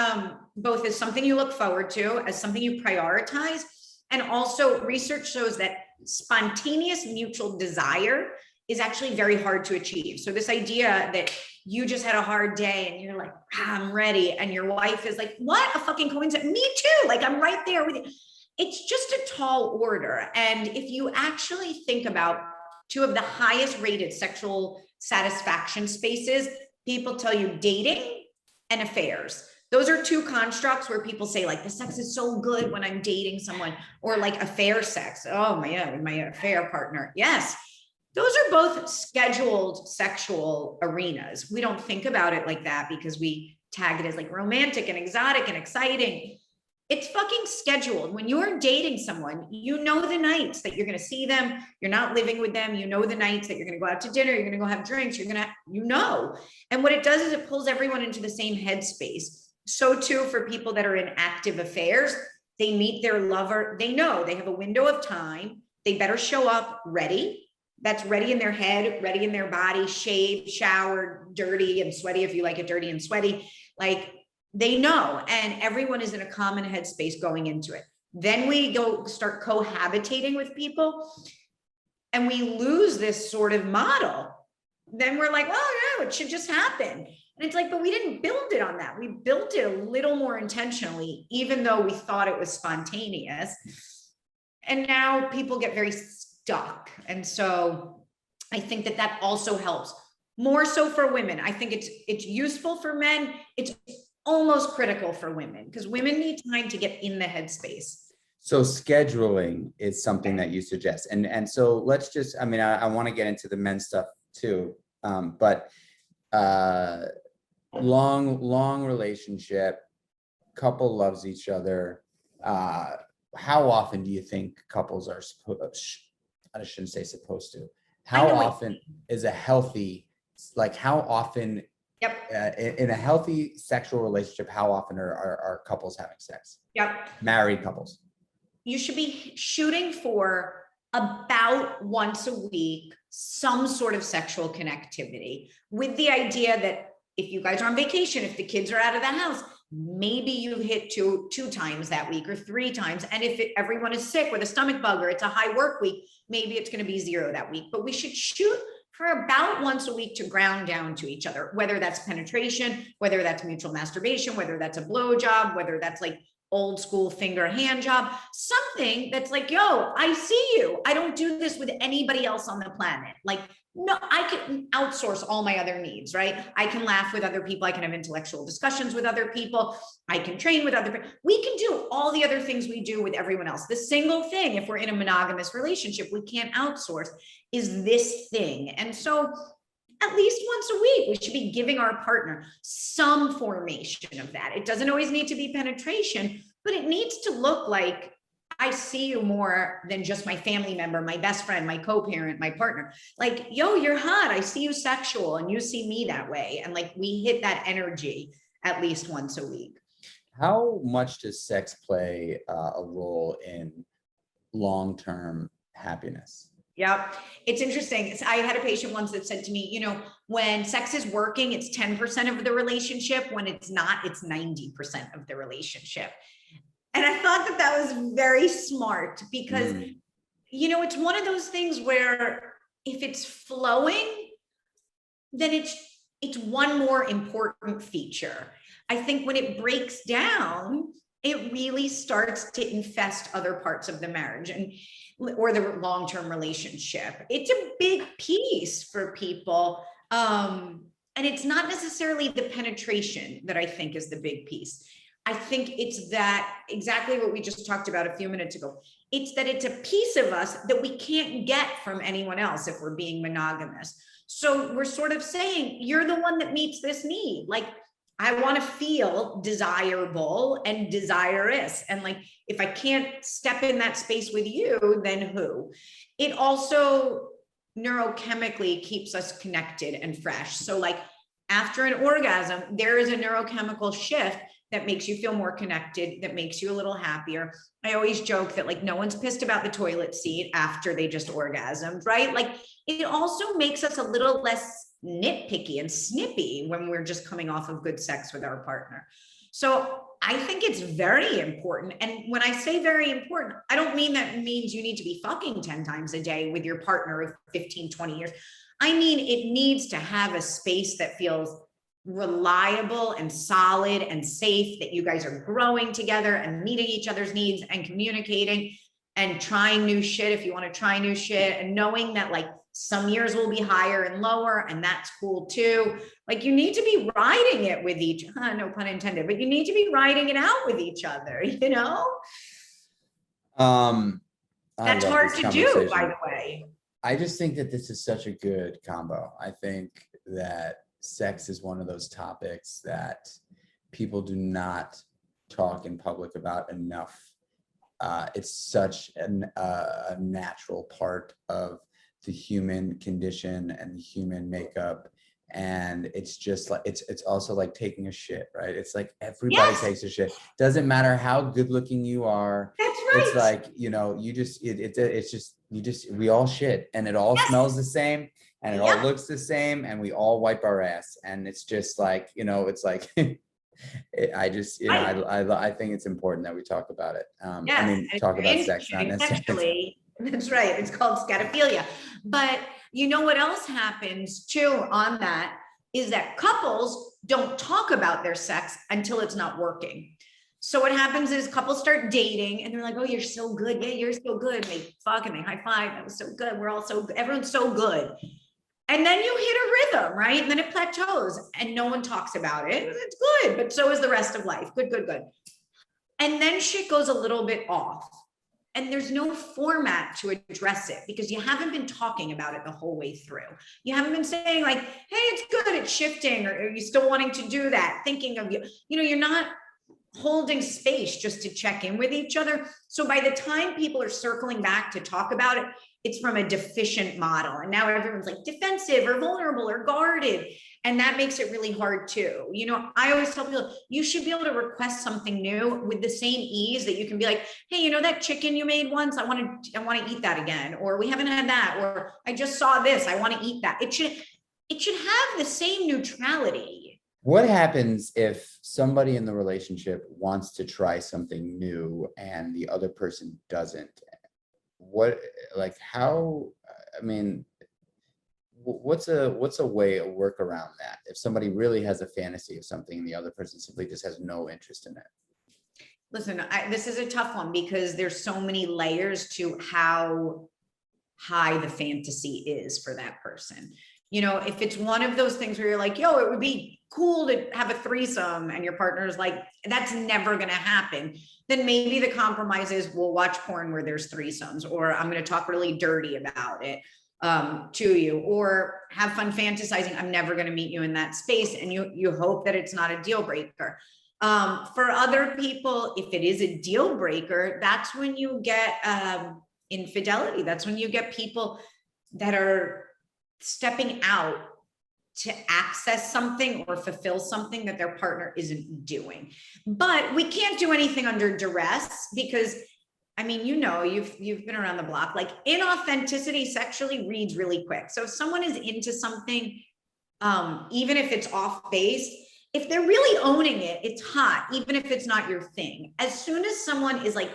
both as something you look forward to, as something you prioritize. And also research shows that spontaneous mutual desire is actually very hard to achieve. So this idea that you just had a hard day and you're like, I'm ready. And your wife is like, what a fucking coincidence. Me too. Like, I'm right there with you. It's just a tall order. And if you actually think about 2 of the highest rated sexual satisfaction spaces, people tell you dating and affairs. Those are 2 constructs where people say like the sex is so good when I'm dating someone, or like affair sex. Oh my affair partner. Yes. Those are both scheduled sexual arenas. We don't think about it like that because we tag it as like romantic and exotic and exciting. It's fucking scheduled. When you're dating someone, you know the nights that you're going to see them. You're not living with them. You know the nights that you're going to go out to dinner. You're going to go have drinks. And what it does is it pulls everyone into the same headspace. So too for people that are in active affairs, they meet their lover. They know they have a window of time. They better show up ready. That's ready in their head, ready in their body, shaved, showered, dirty and sweaty. If you like it dirty and sweaty, like they know, and everyone is in a common headspace going into it. Then we go start cohabitating with people and we lose this sort of model. Then we're like, oh yeah, it should just happen. And it's like, but we didn't build it on that. We built it a little more intentionally, even though we thought it was spontaneous. And now people get very stuck. And so I think that also helps. More so for women. I think it's useful for men. It's almost critical for women because women need time to get in the headspace. So scheduling is something that you suggest. And so let's just, I mean, I want to get into the men's stuff too. But long relationship, couple loves each other. How often do you think couples are I shouldn't say supposed to. How often is a healthy, like how often in a healthy sexual relationship, how often are couples having sex? Yep. Married couples. You should be shooting for about once a week, some sort of sexual connectivity, with the idea that if you guys are on vacation, if the kids are out of the house, maybe you hit two times that week or 3 times. And if everyone is sick with a stomach bug or it's a high work week, maybe it's going to be 0 that week. But we should shoot for about once a week to ground down to each other, whether that's penetration, whether that's mutual masturbation, whether that's a blowjob, whether that's like old school finger hand job, something that's like, yo, I see you. I don't do this with anybody else on the planet. Like, no, I can outsource all my other needs, right? I can laugh with other people. I can have intellectual discussions with other people. I can train with other people. We can do all the other things we do with everyone else. The single thing, if we're in a monogamous relationship, we can't outsource is this thing. And so at least once a week, we should be giving our partner some formation of that. It doesn't always need to be penetration, but it needs to look like I see you more than just my family member, my best friend, my co-parent, my partner. Like, yo, you're hot. I see you sexual and you see me that way. And like, we hit that energy at least once a week. How much does sex play a role in long-term happiness? Yep. It's interesting. I had a patient once that said to me, you know, when sex is working, it's 10% of the relationship. When it's not, it's 90% of the relationship. And I thought that that was very smart because, you know, it's one of those things where if it's flowing, then it's one more important feature. I think when it breaks down, it really starts to infest other parts of the marriage or the long-term relationship. It's a big piece for people. And it's not necessarily the penetration that I think is the big piece. I think it's that exactly what we just talked about a few minutes ago. It's that it's a piece of us that we can't get from anyone else if we're being monogamous. So we're sort of saying, you're the one that meets this need. Like, I want to feel desirable and desirous. And like, if I can't step in that space with you, then who? It also neurochemically keeps us connected and fresh. So like after an orgasm, there is a neurochemical shift that makes you feel more connected, that makes you a little happier. I always joke that like no one's pissed about the toilet seat after they just orgasmed, right? Like it also makes us a little less nitpicky and snippy when we're just coming off of good sex with our partner. So I think it's very important. And when I say very important, I don't mean that means you need to be fucking 10 times a day with your partner of 15, 20 years. I mean, it needs to have a space that feels reliable and solid and safe, that you guys are growing together and meeting each other's needs and communicating and trying new shit if you want to try new shit, and knowing that like some years will be higher and lower, and that's cool too. Like you need to be riding it with each, no pun intended, but you need to be riding it out with each other, you know? That's hard to do, by the way. I just think that this is such a good combo. I think that sex is one of those topics that people do not talk in public about enough. It's such a natural part of the human condition and the human makeup, and it's just like it's also like taking a shit, right? It's like everybody takes a shit. Doesn't matter how good looking you are. That's right. It's like, you know, you just we all shit, and it all smells the same, and it all looks the same, and we all wipe our ass, and it's just like, you know, it's like I just, you know, I think it's important that we talk about it. I mean, talk about sex, not necessarily. That's right. It's called scatophilia. But you know what else happens too on that is that couples don't talk about their sex until it's not working. So what happens is couples start dating and they're like, oh, you're so good. Yeah, you're so good. And they fuck and they high five. That was so good. We're all so good. Everyone's so good. And then you hit a rhythm, right? And then it plateaus and no one talks about it. It's good, but so is the rest of life. Good, good, good. And then shit goes a little bit off. And there's no format to address it because you haven't been talking about it the whole way through. You haven't been saying like, hey, it's good, it's shifting, or are you still wanting to do that? Thinking of you, you're not holding space just to check in with each other. So by the time people are circling back to talk about it, it's from a deficient model. And now everyone's like defensive or vulnerable or guarded. And that makes it really hard too. I always tell people, you should be able to request something new with the same ease that you can be like, hey, that chicken you made once, I want to eat that again. Or we haven't had that. Or I just saw this, I want to eat that. It should have the same neutrality. What happens if somebody in the relationship wants to try something new and the other person doesn't? What's a way, a work around that? If somebody really has a fantasy of something and the other person simply just has no interest in it? Listen, this is a tough one because there's so many layers to how high the fantasy is for that person. If it's one of those things where you're like, yo, it would be cool to have a threesome, and your partner's like, that's never going to happen, then maybe the compromise is we'll watch porn where there's threesomes, or I'm going to talk really dirty about it to you, or have fun fantasizing. I'm never going to meet you in that space. And you hope that it's not a deal breaker. For other people, if it is a deal breaker, that's when you get infidelity. That's when you get people that are stepping out to access something or fulfill something that their partner isn't doing. But we can't do anything under duress because, you've been around the block. Like, inauthenticity sexually reads really quick. So if someone is into something, even if it's off base, if they're really owning it, it's hot, even if it's not your thing. As soon as someone is like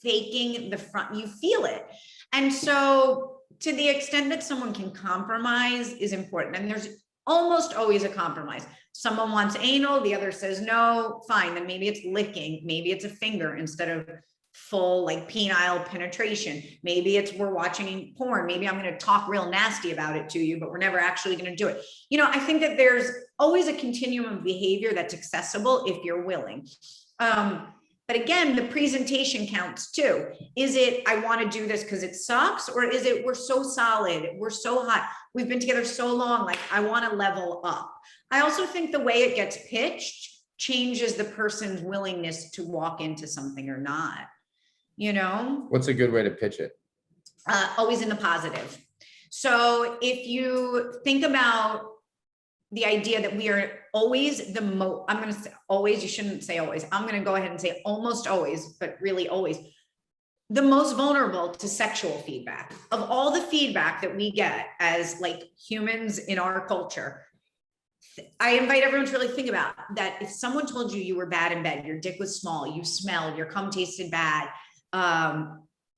faking the front, you feel it. And so to the extent that someone can compromise is important. And there's almost always a compromise. Someone wants anal, the other says no, fine. Then maybe it's licking, maybe it's a finger instead of full like penile penetration. Maybe it's we're watching porn. Maybe I'm going to talk real nasty about it to you, but we're never actually going to do it. I think that there's always a continuum of behavior that's accessible if you're willing. But again, the presentation counts too. Is it, I want to do this because it sucks? Or is it, we're so solid, we're so hot, we've been together so long, like I want to level up. I also think the way it gets pitched changes the person's willingness to walk into something or not. What's a good way to pitch it? Always in the positive. So if you think about the idea that we are always the most, I'm going to say always, you shouldn't say always. I'm going to go ahead and say almost always, but really always the most vulnerable to sexual feedback. Of all the feedback that we get as like humans in our culture, I invite everyone to really think about that. If someone told you were bad in bed, your dick was small, you smelled, your cum tasted bad,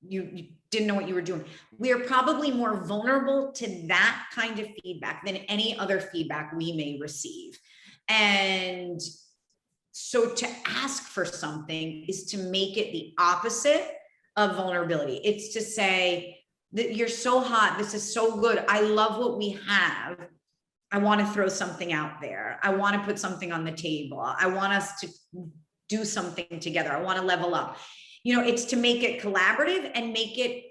you didn't know what you were doing, we are probably more vulnerable to that kind of feedback than any other feedback we may receive. And so to ask for something is to make it the opposite of vulnerability. It's to say that you're so hot, this is so good, I love what we have, I want to throw something out there, I want to put something on the table, I want us to do something together, I want to level up. It's to make it collaborative and make it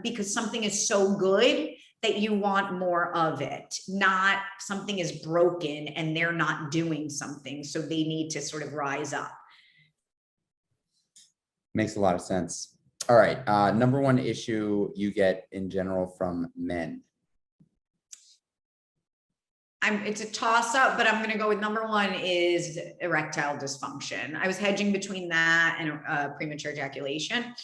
because something is so good that you want more of it, not something is broken and they're not doing something, so they need to sort of rise up. Makes a lot of sense. All right. Number one issue you get in general from men. It's a toss up, but I'm going to go with number one is erectile dysfunction. I was hedging between that and premature ejaculation.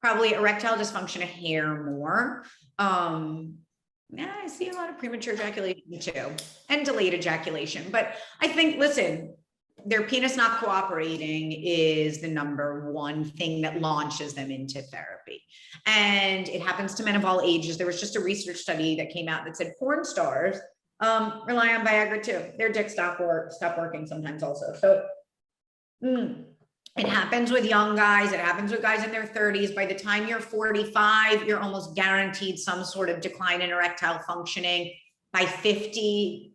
Probably erectile dysfunction a hair more. Yeah, I see a lot of premature ejaculation too, and delayed ejaculation. But I think, listen, their penis not cooperating is the number one thing that launches them into therapy. And it happens to men of all ages. There was just a research study that came out that said porn stars rely on Viagra too. Their dicks stop working sometimes also. So it happens with young guys. It happens with guys in their 30s. By the time you're 45, you're almost guaranteed some sort of decline in erectile functioning. By 50%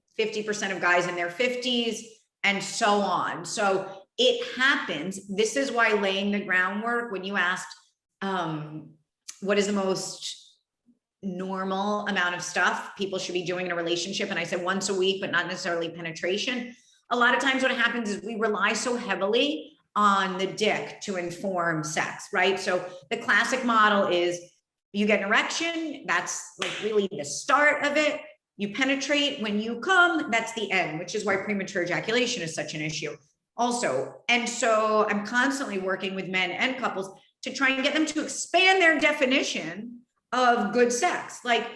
of guys in their 50s, and so on. So it happens. This is why laying the groundwork, when you asked, what is the most normal amount of stuff people should be doing in a relationship? And I said once a week, but not necessarily penetration. A lot of times what happens is we rely so heavily on the dick to inform sex, right? So the classic model is you get an erection, that's like really the start of it. You penetrate, when you come, that's the end, which is why premature ejaculation is such an issue also. And so I'm constantly working with men and couples to try and get them to expand their definition of good sex. Like,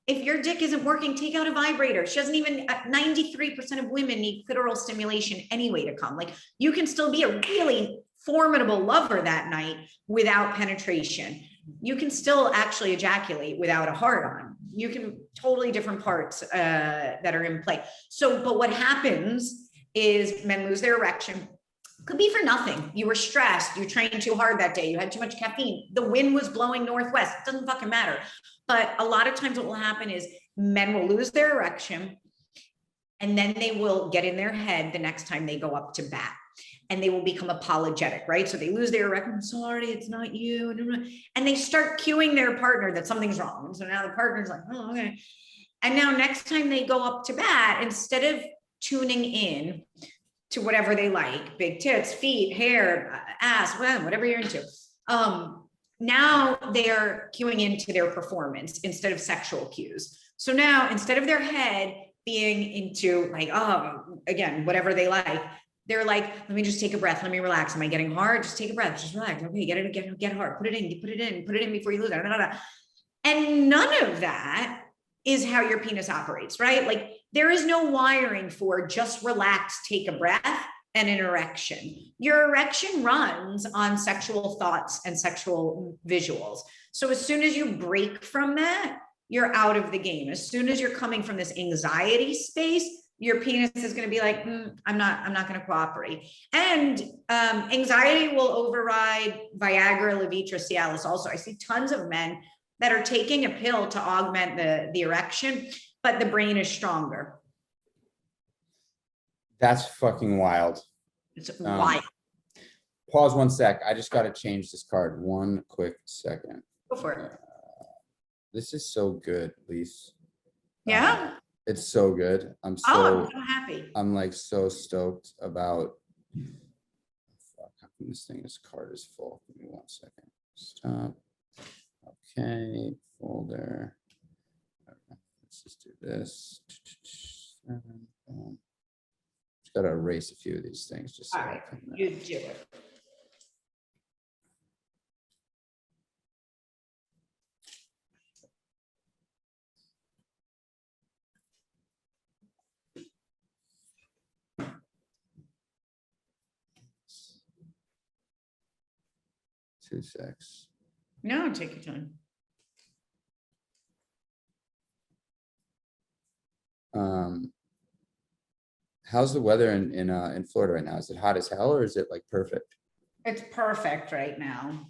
if your dick isn't working, take out a vibrator. She doesn't even, 93% of women need clitoral stimulation anyway to come. Like, you can still be a really formidable lover that night without penetration. You can still actually ejaculate without a hard on. You can, totally different parts that are in play. So, but what happens is men lose their erection. Could be for nothing. You were stressed. You trained too hard that day. You had too much caffeine. The wind was blowing northwest. It doesn't fucking matter. But a lot of times what will happen is men will lose their erection, and then they will get in their head the next time they go up to bat, and they will become apologetic, right? So they lose their erection. I'm sorry, it's not you. And they start cueing their partner that something's wrong. And so now the partner's like, oh, okay. And now next time they go up to bat, instead of tuning in to whatever they like, big tits, feet, hair, ass, whatever you're into, now they're cueing into their performance instead of sexual cues. So now instead of their head being into like, oh, again, whatever they like, they're like, let me just take a breath. Let me relax. Am I getting hard? Just take a breath. Just relax. Okay, get hard. Put it in before you lose it. And none of that is how your penis operates, right? Like, there is no wiring for just relax, take a breath, and an erection. Your erection runs on sexual thoughts and sexual visuals. So as soon as you break from that, you're out of the game. As soon as you're coming from this anxiety space, your penis is going to be like, I'm not going to cooperate. And anxiety will override Viagra, Levitra, Cialis. Also, I see tons of men that are taking a pill to augment the erection, but the brain is stronger. That's fucking wild. It's wild. Pause 1 sec. I just got to change this card. 1 quick second. Go for it. This is so good, Lisa. Yeah. It's so good. I'm so happy. I'm like so stoked about. Fuck, how come this card is full? Give me 1 second. Stop. Okay, folder. Let's just do this. Just gotta erase a few of these things. Just so all right, you do it. Two secs. No, take your time. How's the weather in Florida right now? Is it hot as hell, or is it like perfect? It's perfect right now,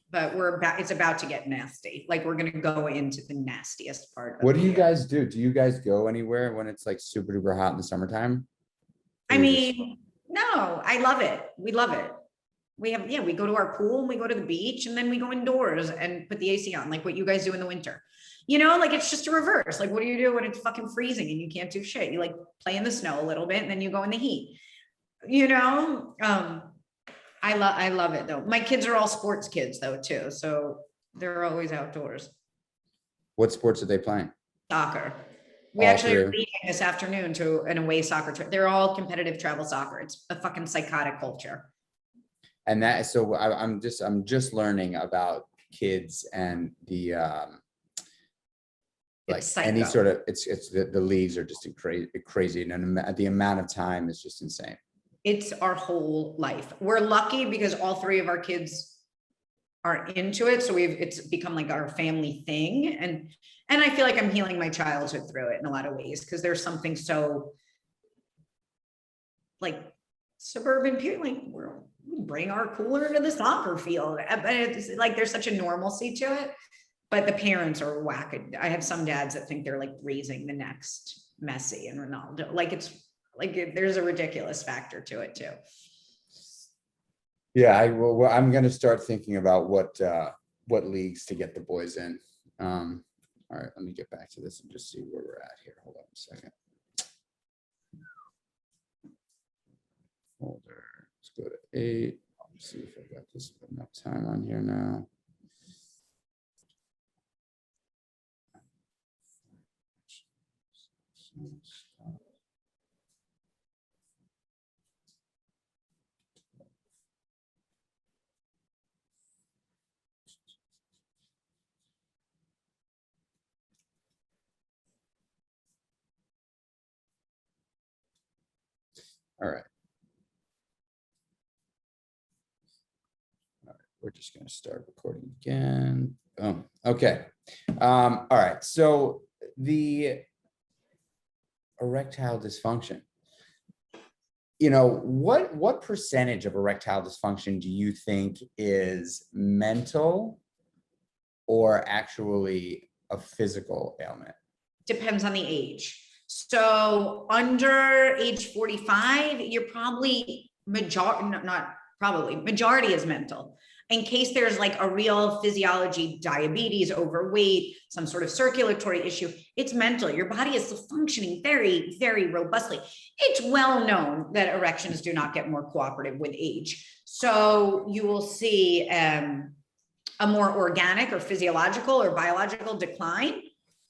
but it's about to get nasty. Like, we're gonna go into the nastiest part. What do you guys do? Do you guys go anywhere when it's like super duper hot in the summertime? I mean, no, I love it. We love it. We go to our pool and we go to the beach, and then we go indoors and put the AC on, like what you guys do in the winter. You know, like, it's just a reverse. Like, what do you do when it's fucking freezing and you can't do shit? You like play in the snow a little bit, and then you go in the heat. You know, I love it though. My kids are all sports kids though too, so they're always outdoors. What sports are they playing? Soccer. We actually are leaving this afternoon to an away soccer trip. They're all competitive travel soccer. It's a fucking psychotic culture. And that, so I'm just learning about kids and the like any sort of it's the leagues are just crazy, and the amount of time is just insane. It's our whole life. We're lucky because all 3 of our kids are into it, so it's become like our family thing, and I feel like I'm healing my childhood through it in a lot of ways, because there's something so like suburban people, like we bring our cooler to the soccer field, but it's like there's such a normalcy to it. But the parents are whack. I have some dads that think they're like raising the next Messi and Ronaldo. Like, it's like there's a ridiculous factor to it too. Yeah, I'm going to start thinking about what leagues to get the boys in. All right, let me get back to this and just see where we're at here. Hold on a second. Folder. Let's go to 8. Let's see if I got this enough time on here now. All right. All right, we're just going to start recording again. Boom. Okay. All right. So the erectile dysfunction. You know, what percentage of erectile dysfunction do you think is mental or actually a physical ailment? Depends on the age. So under age 45, you're probably majority is mental. In case there's like a real physiology, diabetes, overweight, some sort of circulatory issue, it's mental. Your body is functioning very, very robustly. It's well known that erections do not get more cooperative with age. So you will see a more organic or physiological or biological decline.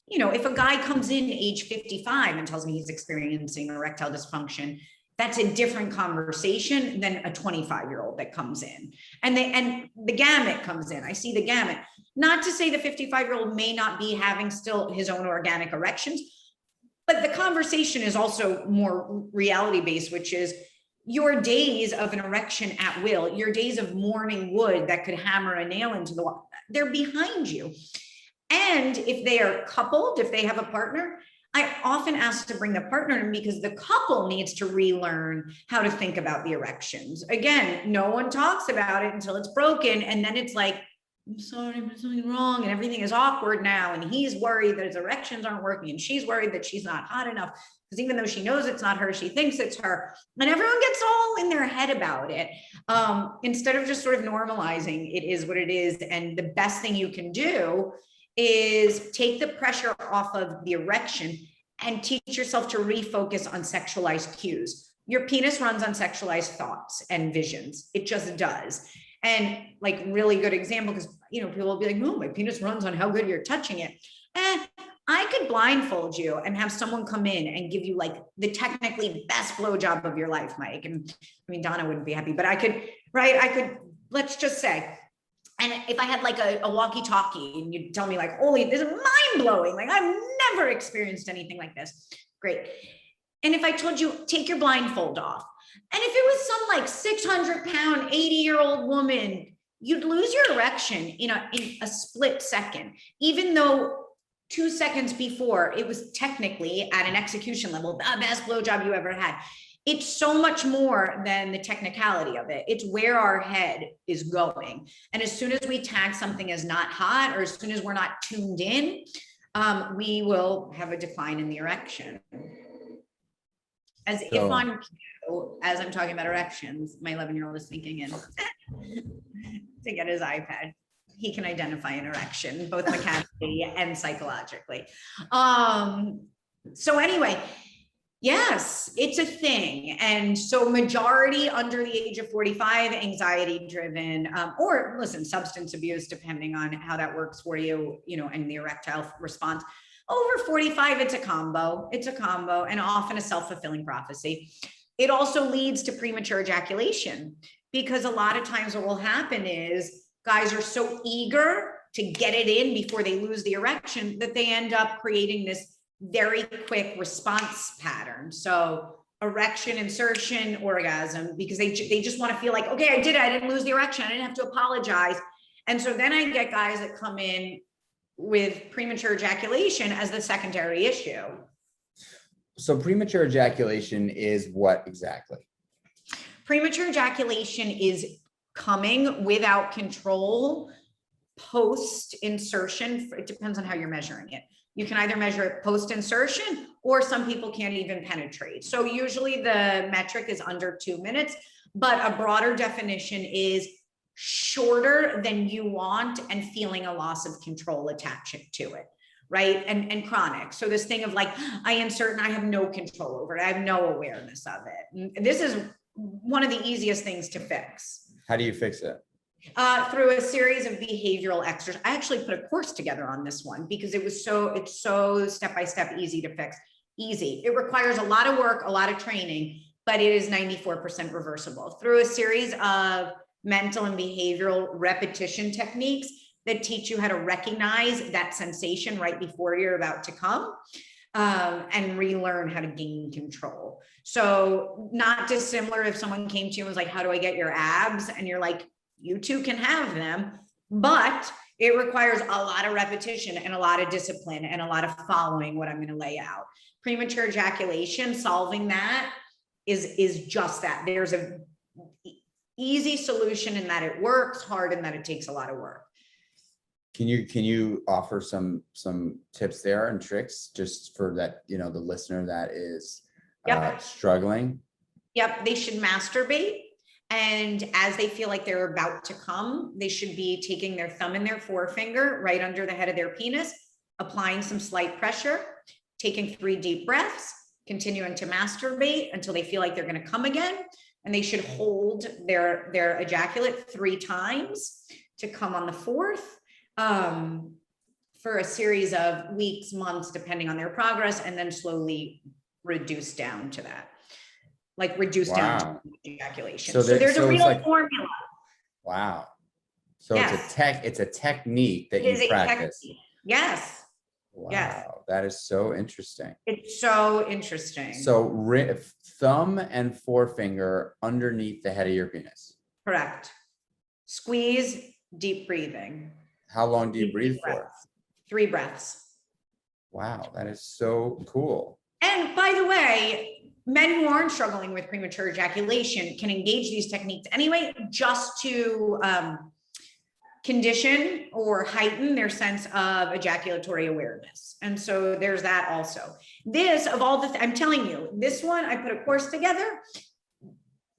You know, if a guy comes in age 55 and tells me he's experiencing erectile dysfunction, that's a different conversation than a 25-year-old that comes in. And the gamut comes in. I see the gamut. Not to say the 55-year-old may not be having still his own organic erections, but the conversation is also more reality-based, which is your days of an erection at will, your days of mourning wood that could hammer a nail into the wall, they're behind you. And if they are coupled, if they have a partner, I often ask to bring the partner in because the couple needs to relearn how to think about the erections. Again, no one talks about it until it's broken. And then it's like, I'm sorry, there's something wrong. And everything is awkward now. And he's worried that his erections aren't working. And she's worried that she's not hot enough. Because even though she knows it's not her, she thinks it's her. And everyone gets all in their head about it. Instead of just sort of normalizing, it is what it is. And the best thing you can do is take the pressure off of the erection and teach yourself to refocus on sexualized cues. Your penis runs on sexualized thoughts and visions. It just does. And like really good example, because you know, people will be like, oh, my penis runs on how good you're touching it. I could blindfold you and have someone come in and give you like the technically best blowjob of your life, Mike. And I mean, Donna wouldn't be happy, but I could, right? I could, let's just say, and if I had like a walkie-talkie and you'd tell me like, holy, this is mind-blowing. Like I've never experienced anything like this. Great. And if I told you, take your blindfold off. And if it was some like 600-pound, 80-year-old woman, you'd lose your erection in a split second, even though 2 seconds before it was technically at an execution level, the best blowjob you ever had. It's so much more than the technicality of it. It's where our head is going. And as soon as we tag something as not hot, or as soon as we're not tuned in, we will have a decline in the erection. As I'm talking about erections, my 11-year-old is thinking in to get his iPad. He can identify an erection, both mechanically and psychologically. So anyway, yes, it's a thing. And so majority under the age of 45, anxiety driven, or listen, substance abuse, depending on how that works for you, you know, and the erectile response. Over 45, it's a combo, and often a self-fulfilling prophecy. It also leads to premature ejaculation, because a lot of times what will happen is guys are so eager to get it in before they lose the erection that they end up creating this very quick response pattern. So erection, insertion, orgasm, because they just want to feel like, okay, I did it. I didn't lose the erection. I didn't have to apologize. And so then I get guys that come in with premature ejaculation as the secondary issue. So premature ejaculation is what exactly? Premature ejaculation is coming without control post-insertion. It depends on how you're measuring it. You can either measure it post-insertion, or some people can't even penetrate. So usually the metric is under 2 minutes. but a broader definition is shorter than you want and feeling a loss of control attaching to it, right? And chronic. So this thing of like, I insert and I have no control over it. I have no awareness of it. And this is one of the easiest things to fix. How do you fix it? Through a series of behavioral exercises. I actually put a course together on this one because it's so step-by-step, easy to fix. Easy. It requires a lot of work, a lot of training, but it is 94% reversible through a series of mental and behavioral repetition techniques that teach you how to recognize that sensation right before you're about to come, and relearn how to gain control. So not dissimilar if someone came to you and was like, how do I get your abs? And you're like, you too can have them, but it requires a lot of repetition and a lot of discipline and a lot of following what I'm going to lay out. Premature ejaculation, solving that is just that. There's a easy solution in that it works, hard in that it takes a lot of work. Can you offer some tips there and tricks just for that, the listener that is struggling? Yep, they should masturbate. And as they feel like they're about to come, they should be taking their thumb and their forefinger right under the head of their penis, applying some slight pressure, taking 3 deep breaths, continuing to masturbate until they feel like they're going to come again. And they should hold their ejaculate 3 times to come on the 4th, for a series of weeks, months, depending on their progress, and then slowly reduce down to that. Like reduce down to ejaculation. So there's a real formula. Wow. So it's a technique that you practice. Yes. Wow. Yes. That is so interesting. It's so interesting. So thumb and forefinger underneath the head of your penis. Correct. Squeeze, deep breathing. How long do you breathe for? 3 breaths. Wow. That is so cool. And by the way, men who aren't struggling with premature ejaculation can engage these techniques anyway, just to condition or heighten their sense of ejaculatory awareness. And so there's that also. This, of all the, I'm telling you, this one, I put a course together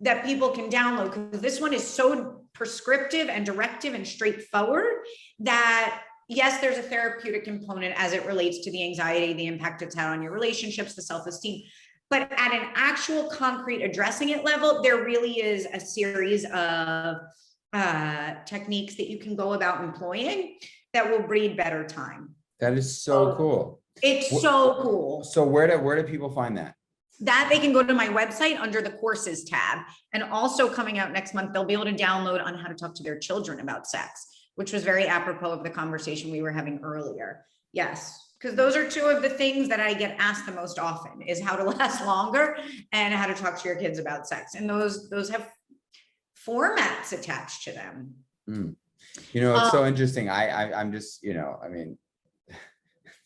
that people can download because this one is so prescriptive and directive and straightforward that yes, there's a therapeutic component as it relates to the anxiety, the impact it's had on your relationships, the self-esteem. But at an actual concrete addressing it level, there really is a series of techniques that you can go about employing that will breed better time. That is so cool. It's so cool. So where do people find that? That they can go to my website under the courses tab. And also coming out next month, they'll be able to download on how to talk to their children about sex, which was very apropos of the conversation we were having earlier. Yes. Because those are 2 of the things that I get asked the most often is how to last longer and how to talk to your kids about sex. And those have formats attached to them. It's so interesting. I'm just,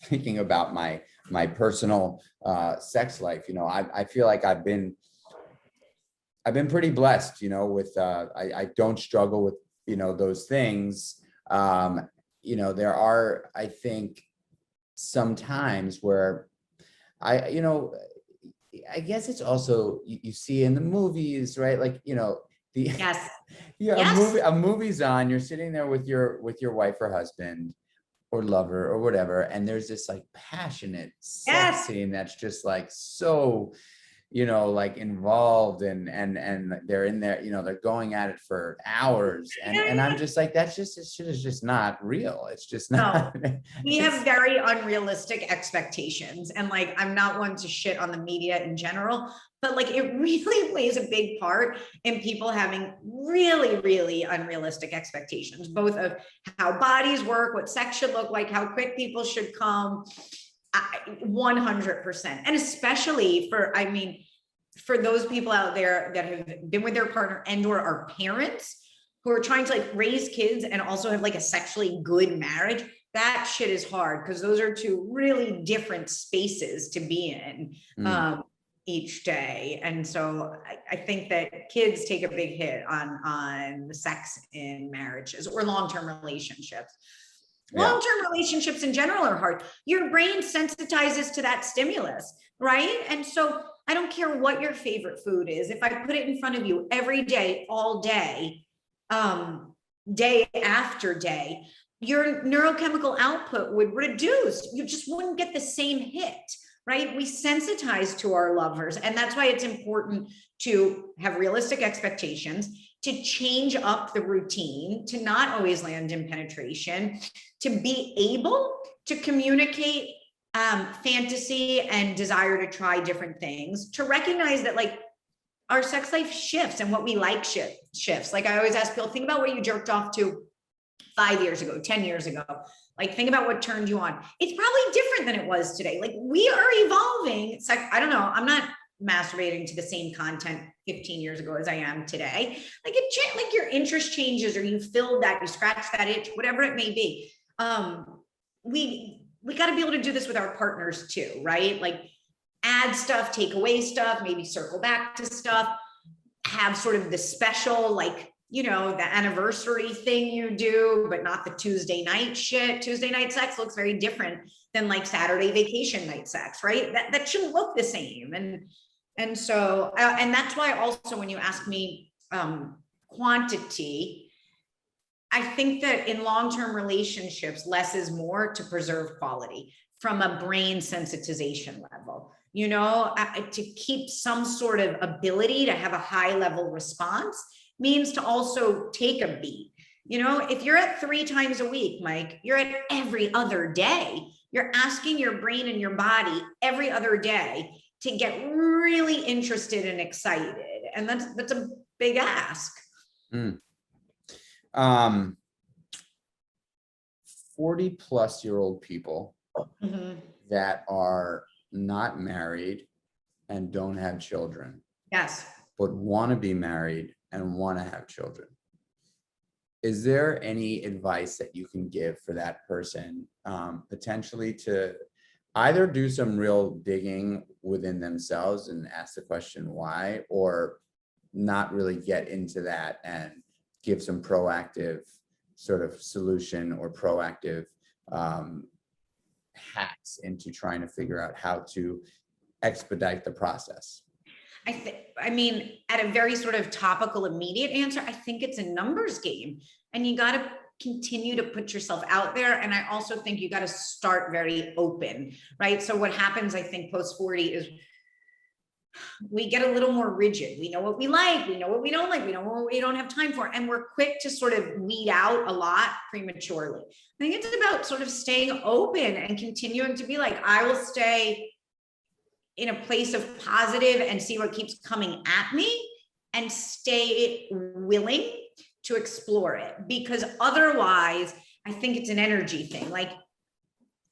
thinking about my personal sex life. I feel like I've been pretty blessed, with I don't struggle with, those things. There are, I think, sometimes where I guess it's also you see in the movies, right? Like, a movie's on, you're sitting there with your wife or husband or lover or whatever, and there's this like passionate sex scene that's just like so like involved and they're in there, they're going at it for hours. And I'm just like, this shit is just not real. It's just not. No. We have very unrealistic expectations. And like, I'm not one to shit on the media in general, but like, it really plays a big part in people having really, really unrealistic expectations, both of how bodies work, what sex should look like, how quick people should come. 100%. And especially for those people out there that have been with their partner and or are parents who are trying to like raise kids and also have like a sexually good marriage, that shit is hard because those are 2 really different spaces to be in each day. And so I think that kids take a big hit on the sex in marriages or long-term relationships. Long-term relationships in general are hard. Your brain sensitizes to that stimulus, right? And so, I don't care what your favorite food is. If I put it in front of you every day, all day, day after day, your neurochemical output would reduce. You just wouldn't get the same hit, right? We sensitize to our lovers. And that's why it's important to have realistic expectations, to change up the routine, to not always land in penetration, to be able to communicate fantasy and desire to try different things, to recognize that like our sex life shifts and what we like shifts. Like I always ask people, think about what you jerked off to 5 years ago, 10 years ago. Like think about what turned you on. It's probably different than it was today. Like we are evolving. It's like, I don't know. I'm not masturbating to the same content 15 years ago as I am today. Like like your interest changes, or you filled that, you scratch that itch, whatever it may be. We got to be able to do this with our partners too, right? Like add stuff, take away stuff, maybe circle back to stuff, have sort of the special, like, you know, the anniversary thing you do, but not the Tuesday night shit. Tuesday night sex looks very different than like Saturday vacation night sex, right? That shouldn't look the same. And so, and that's why also when you ask me quantity, I think that in long-term relationships, less is more to preserve quality from a brain sensitization level, you know, to keep some sort of ability to have a high level response means to also take a beat. You know, if you're at 3 times a week, Mike, you're at every other day. You're asking your brain and your body every other day to get really interested and excited. And that's a big ask. 40-plus-year-old people that are not married and don't have children. Yes. But want to be married and want to have children. Is there any advice that you can give for that person, potentially to either do some real digging within themselves and ask the question why, or not really get into that and give some proactive sort of solution or proactive hacks into trying to figure out how to expedite the process? I mean, at a very sort of topical, immediate answer, I think it's a numbers game, and you got to continue to put yourself out there. And I also think you got to start very open, right? So what happens, I think, post 40 is we get a little more rigid. We know what we like, we know what we don't like, we know what we don't have time for, and we're quick to sort of weed out a lot prematurely. I think it's about sort of staying open and continuing to be like, I will stay in a place of positive and see what keeps coming at me, and stay willing to explore it, because otherwise I think it's an energy thing. Like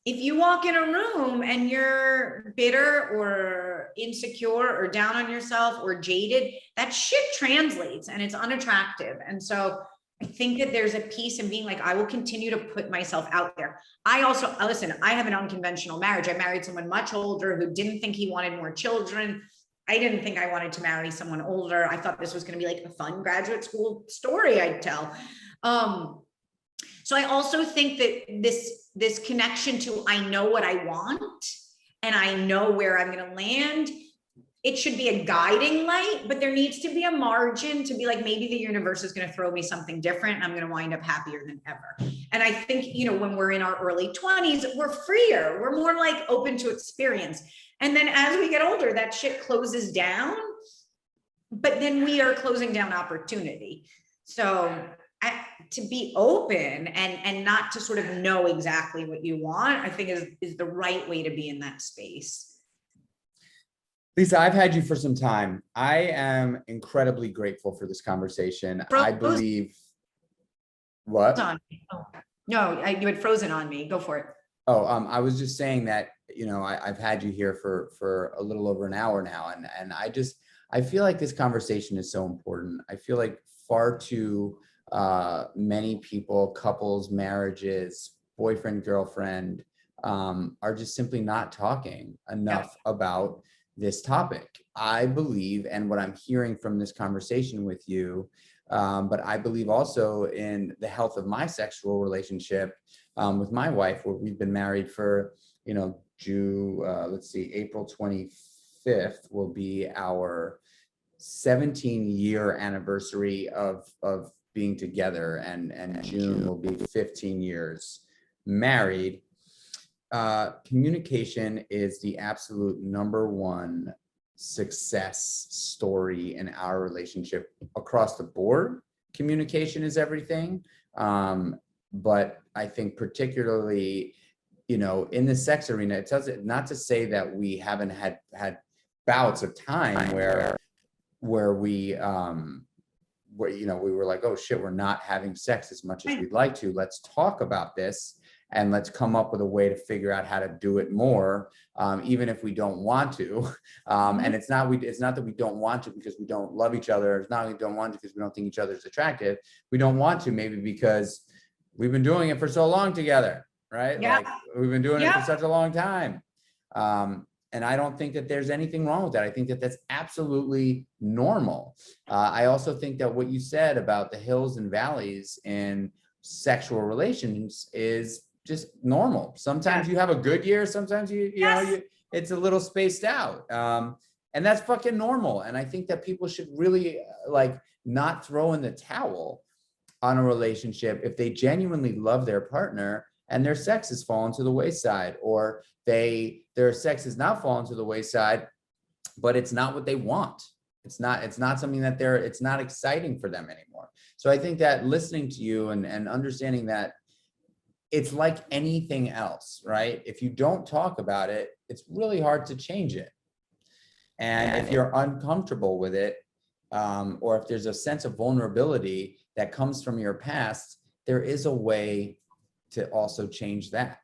if you walk in a room and you're bitter or insecure or down on yourself or jaded, that shit translates and it's unattractive. And so I think that there's a piece in being like, I will continue to put myself out there. I also, listen, I have an unconventional marriage. I married someone much older who didn't think he wanted more children. I didn't think I wanted to marry someone older. I thought this was going to be like a fun graduate school story I'd tell. So I also think that this connection to, I know what I want and I know where I'm going to land, it should be a guiding light, but there needs to be a margin to be like, maybe the universe is going to throw me something different and I'm going to wind up happier than ever. And I think, you know, when we're in our early 20s, we're freer. We're more like open to experience. And then as we get older, that shit closes down, but then we are closing down opportunity. So to be open and not to sort of know exactly what you want, I think is the right way to be in that space. Lisa, I've had you for some time. I am incredibly grateful for this conversation. I believe, what? No, you had frozen on me. Go for it. Oh, I was just saying that, you know, I've had you here for a little over an hour now. And I feel like this conversation is so important. I feel like far too many people, couples, marriages, boyfriend, girlfriend, are just simply not talking enough about this topic. I believe, and what I'm hearing from this conversation with you, but I believe also in the health of my sexual relationship with my wife, where we've been married for, you know, April 25th 5th will be our 17-year anniversary of being together, and June will be 15 years married. Communication is the absolute number one success story in our relationship across the board. Communication is everything. But I think particularly, in the sex arena, it does it not to say that we haven't had bouts of time where we we were like, oh shit, we're not having sex as much as we'd like to. Let's talk about this and let's come up with a way to figure out how to do it more, even if we don't want to. And it's not that we don't want to because we don't love each other. It's not that we don't want to because we don't think each other is attractive. We don't want to maybe because we've been doing it for so long together, right? Yeah. Like we've been doing it for such a long time. And I don't think that there's anything wrong with that. I think that that's absolutely normal. I also think that what you said about the hills and valleys in sexual relations is just normal. Sometimes you have a good year. Sometimes it's a little spaced out. And that's fucking normal. And I think that people should really not throw in the towel on a relationship if they genuinely love their partner and their sex has fallen to the wayside, or their sex has not fallen to the wayside, but it's not what they want. It's not something that it's not exciting for them anymore. So I think that listening to you and understanding that it's like anything else, right? If you don't talk about it, it's really hard to change it. And if you're uncomfortable with it, or if there's a sense of vulnerability that comes from your past, there is a way to also change that.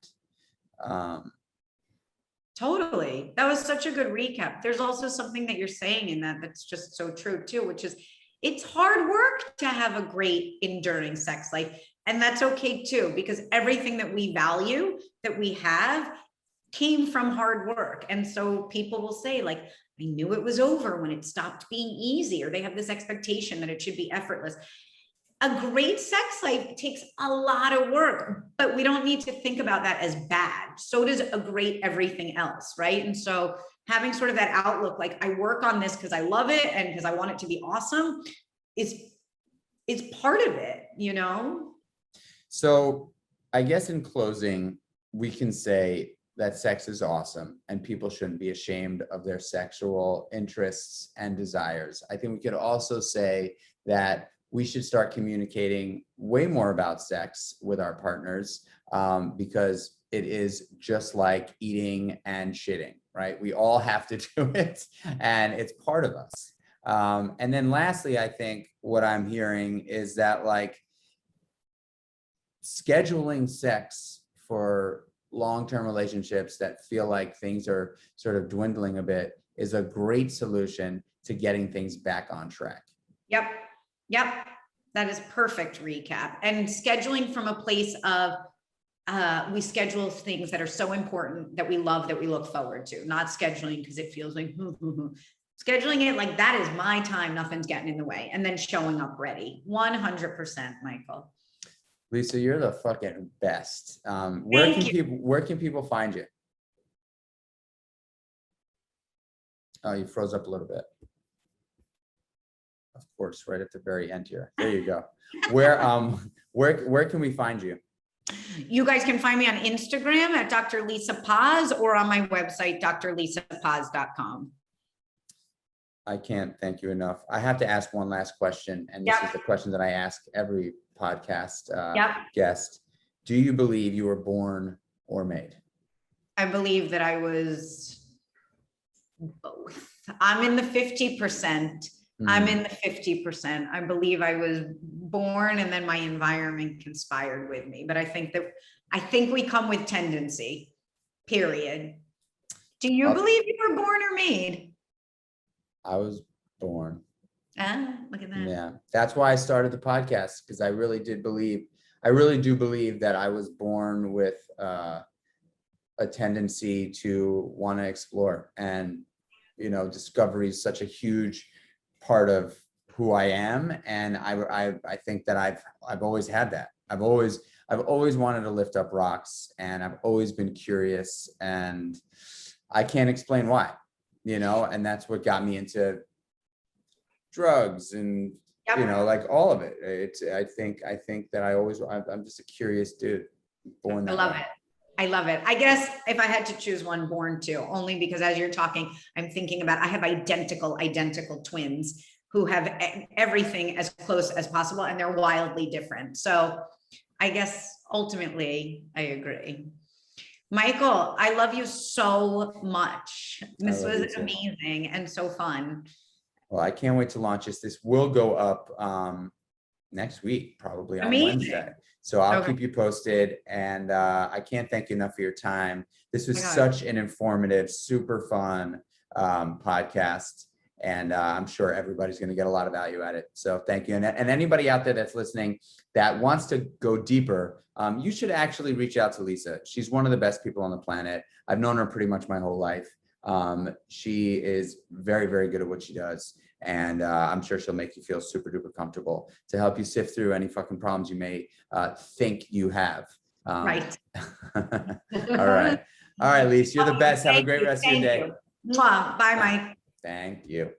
Totally. That was such a good recap. There's also something that you're saying in that's just so true too, which is it's hard work to have a great enduring sex life. And that's okay too, because everything that we value, that we have, came from hard work. And so people will say I knew it was over when it stopped being easy, or they have this expectation that it should be effortless. A great sex life takes a lot of work, but we don't need to think about that as bad. So does a great everything else, right? And so having sort of that outlook, I work on this because I love it and because I want it to be awesome, is part of it, So I guess in closing, we can say that sex is awesome and people shouldn't be ashamed of their sexual interests and desires. I think we could also say that we should start communicating way more about sex with our partners, because it is just like eating and shitting, right? We all have to do it and it's part of us. And then lastly, I think what I'm hearing is that scheduling sex for long-term relationships that feel like things are sort of dwindling a bit is a great solution to getting things back on track. Yep. That is perfect recap. And scheduling from a place of we schedule things that are so important, that we love, that we look forward to, not scheduling because it feels like scheduling it like that is my time, nothing's getting in the way, and then showing up ready. 100%, Michael. Lisa, you're the fucking best. Where can people find you? Oh, you froze up a little bit. Of course, right at the very end here. There you go. Where can we find you? You guys can find me on Instagram at Dr. Lisa Paz, or on my website, drlisapaz.com. I can't thank you enough. I have to ask one last question, and this is the question that I ask every podcast guest. Do you believe you were born or made? I believe that I was both. I'm in the 50%. I'm in the 50%. I believe I was born and then my environment conspired with me. But I think we come with tendency, period. Do you believe you were born or made? I was born. Look at that. Yeah, that's why I started the podcast, because I really do believe that I was born with a tendency to want to explore, and discovery is such a huge part of who I am, and I think that I've always had that. I've always wanted to lift up rocks, and I've always been curious, and I can't explain why. you know, and that's what got me into drugs and, Yep. you know, like all of it. I think that I'm just a curious dude. Born that I love way. it. I love it. I guess if I had to choose one, born to, only because as you're talking, I'm thinking about, I have identical twins who have everything as close as possible, and they're wildly different. So I guess ultimately I agree. Michael, I love you so much. This love was you too. amazing and so fun. Well, I can't wait to launch this. This will go up next week, probably on Amazing. Wednesday. So I'll Okay. keep you posted. And I can't thank you enough for your time. This was Oh my God. such an informative, super fun podcast. And I'm sure everybody's going to get a lot of value at it. So thank you. And anybody out there that's listening that wants to go deeper, you should actually reach out to Lisa. She's one of the best people on the planet. I've known her pretty much my whole life. She is very, very good at what she does. And I'm sure she'll make you feel super duper comfortable to help you sift through any fucking problems you may think you have. Right. All right. All right, Lisa, you're the best. Have a great rest of your day. Mwah. Bye, Mike. Thank you.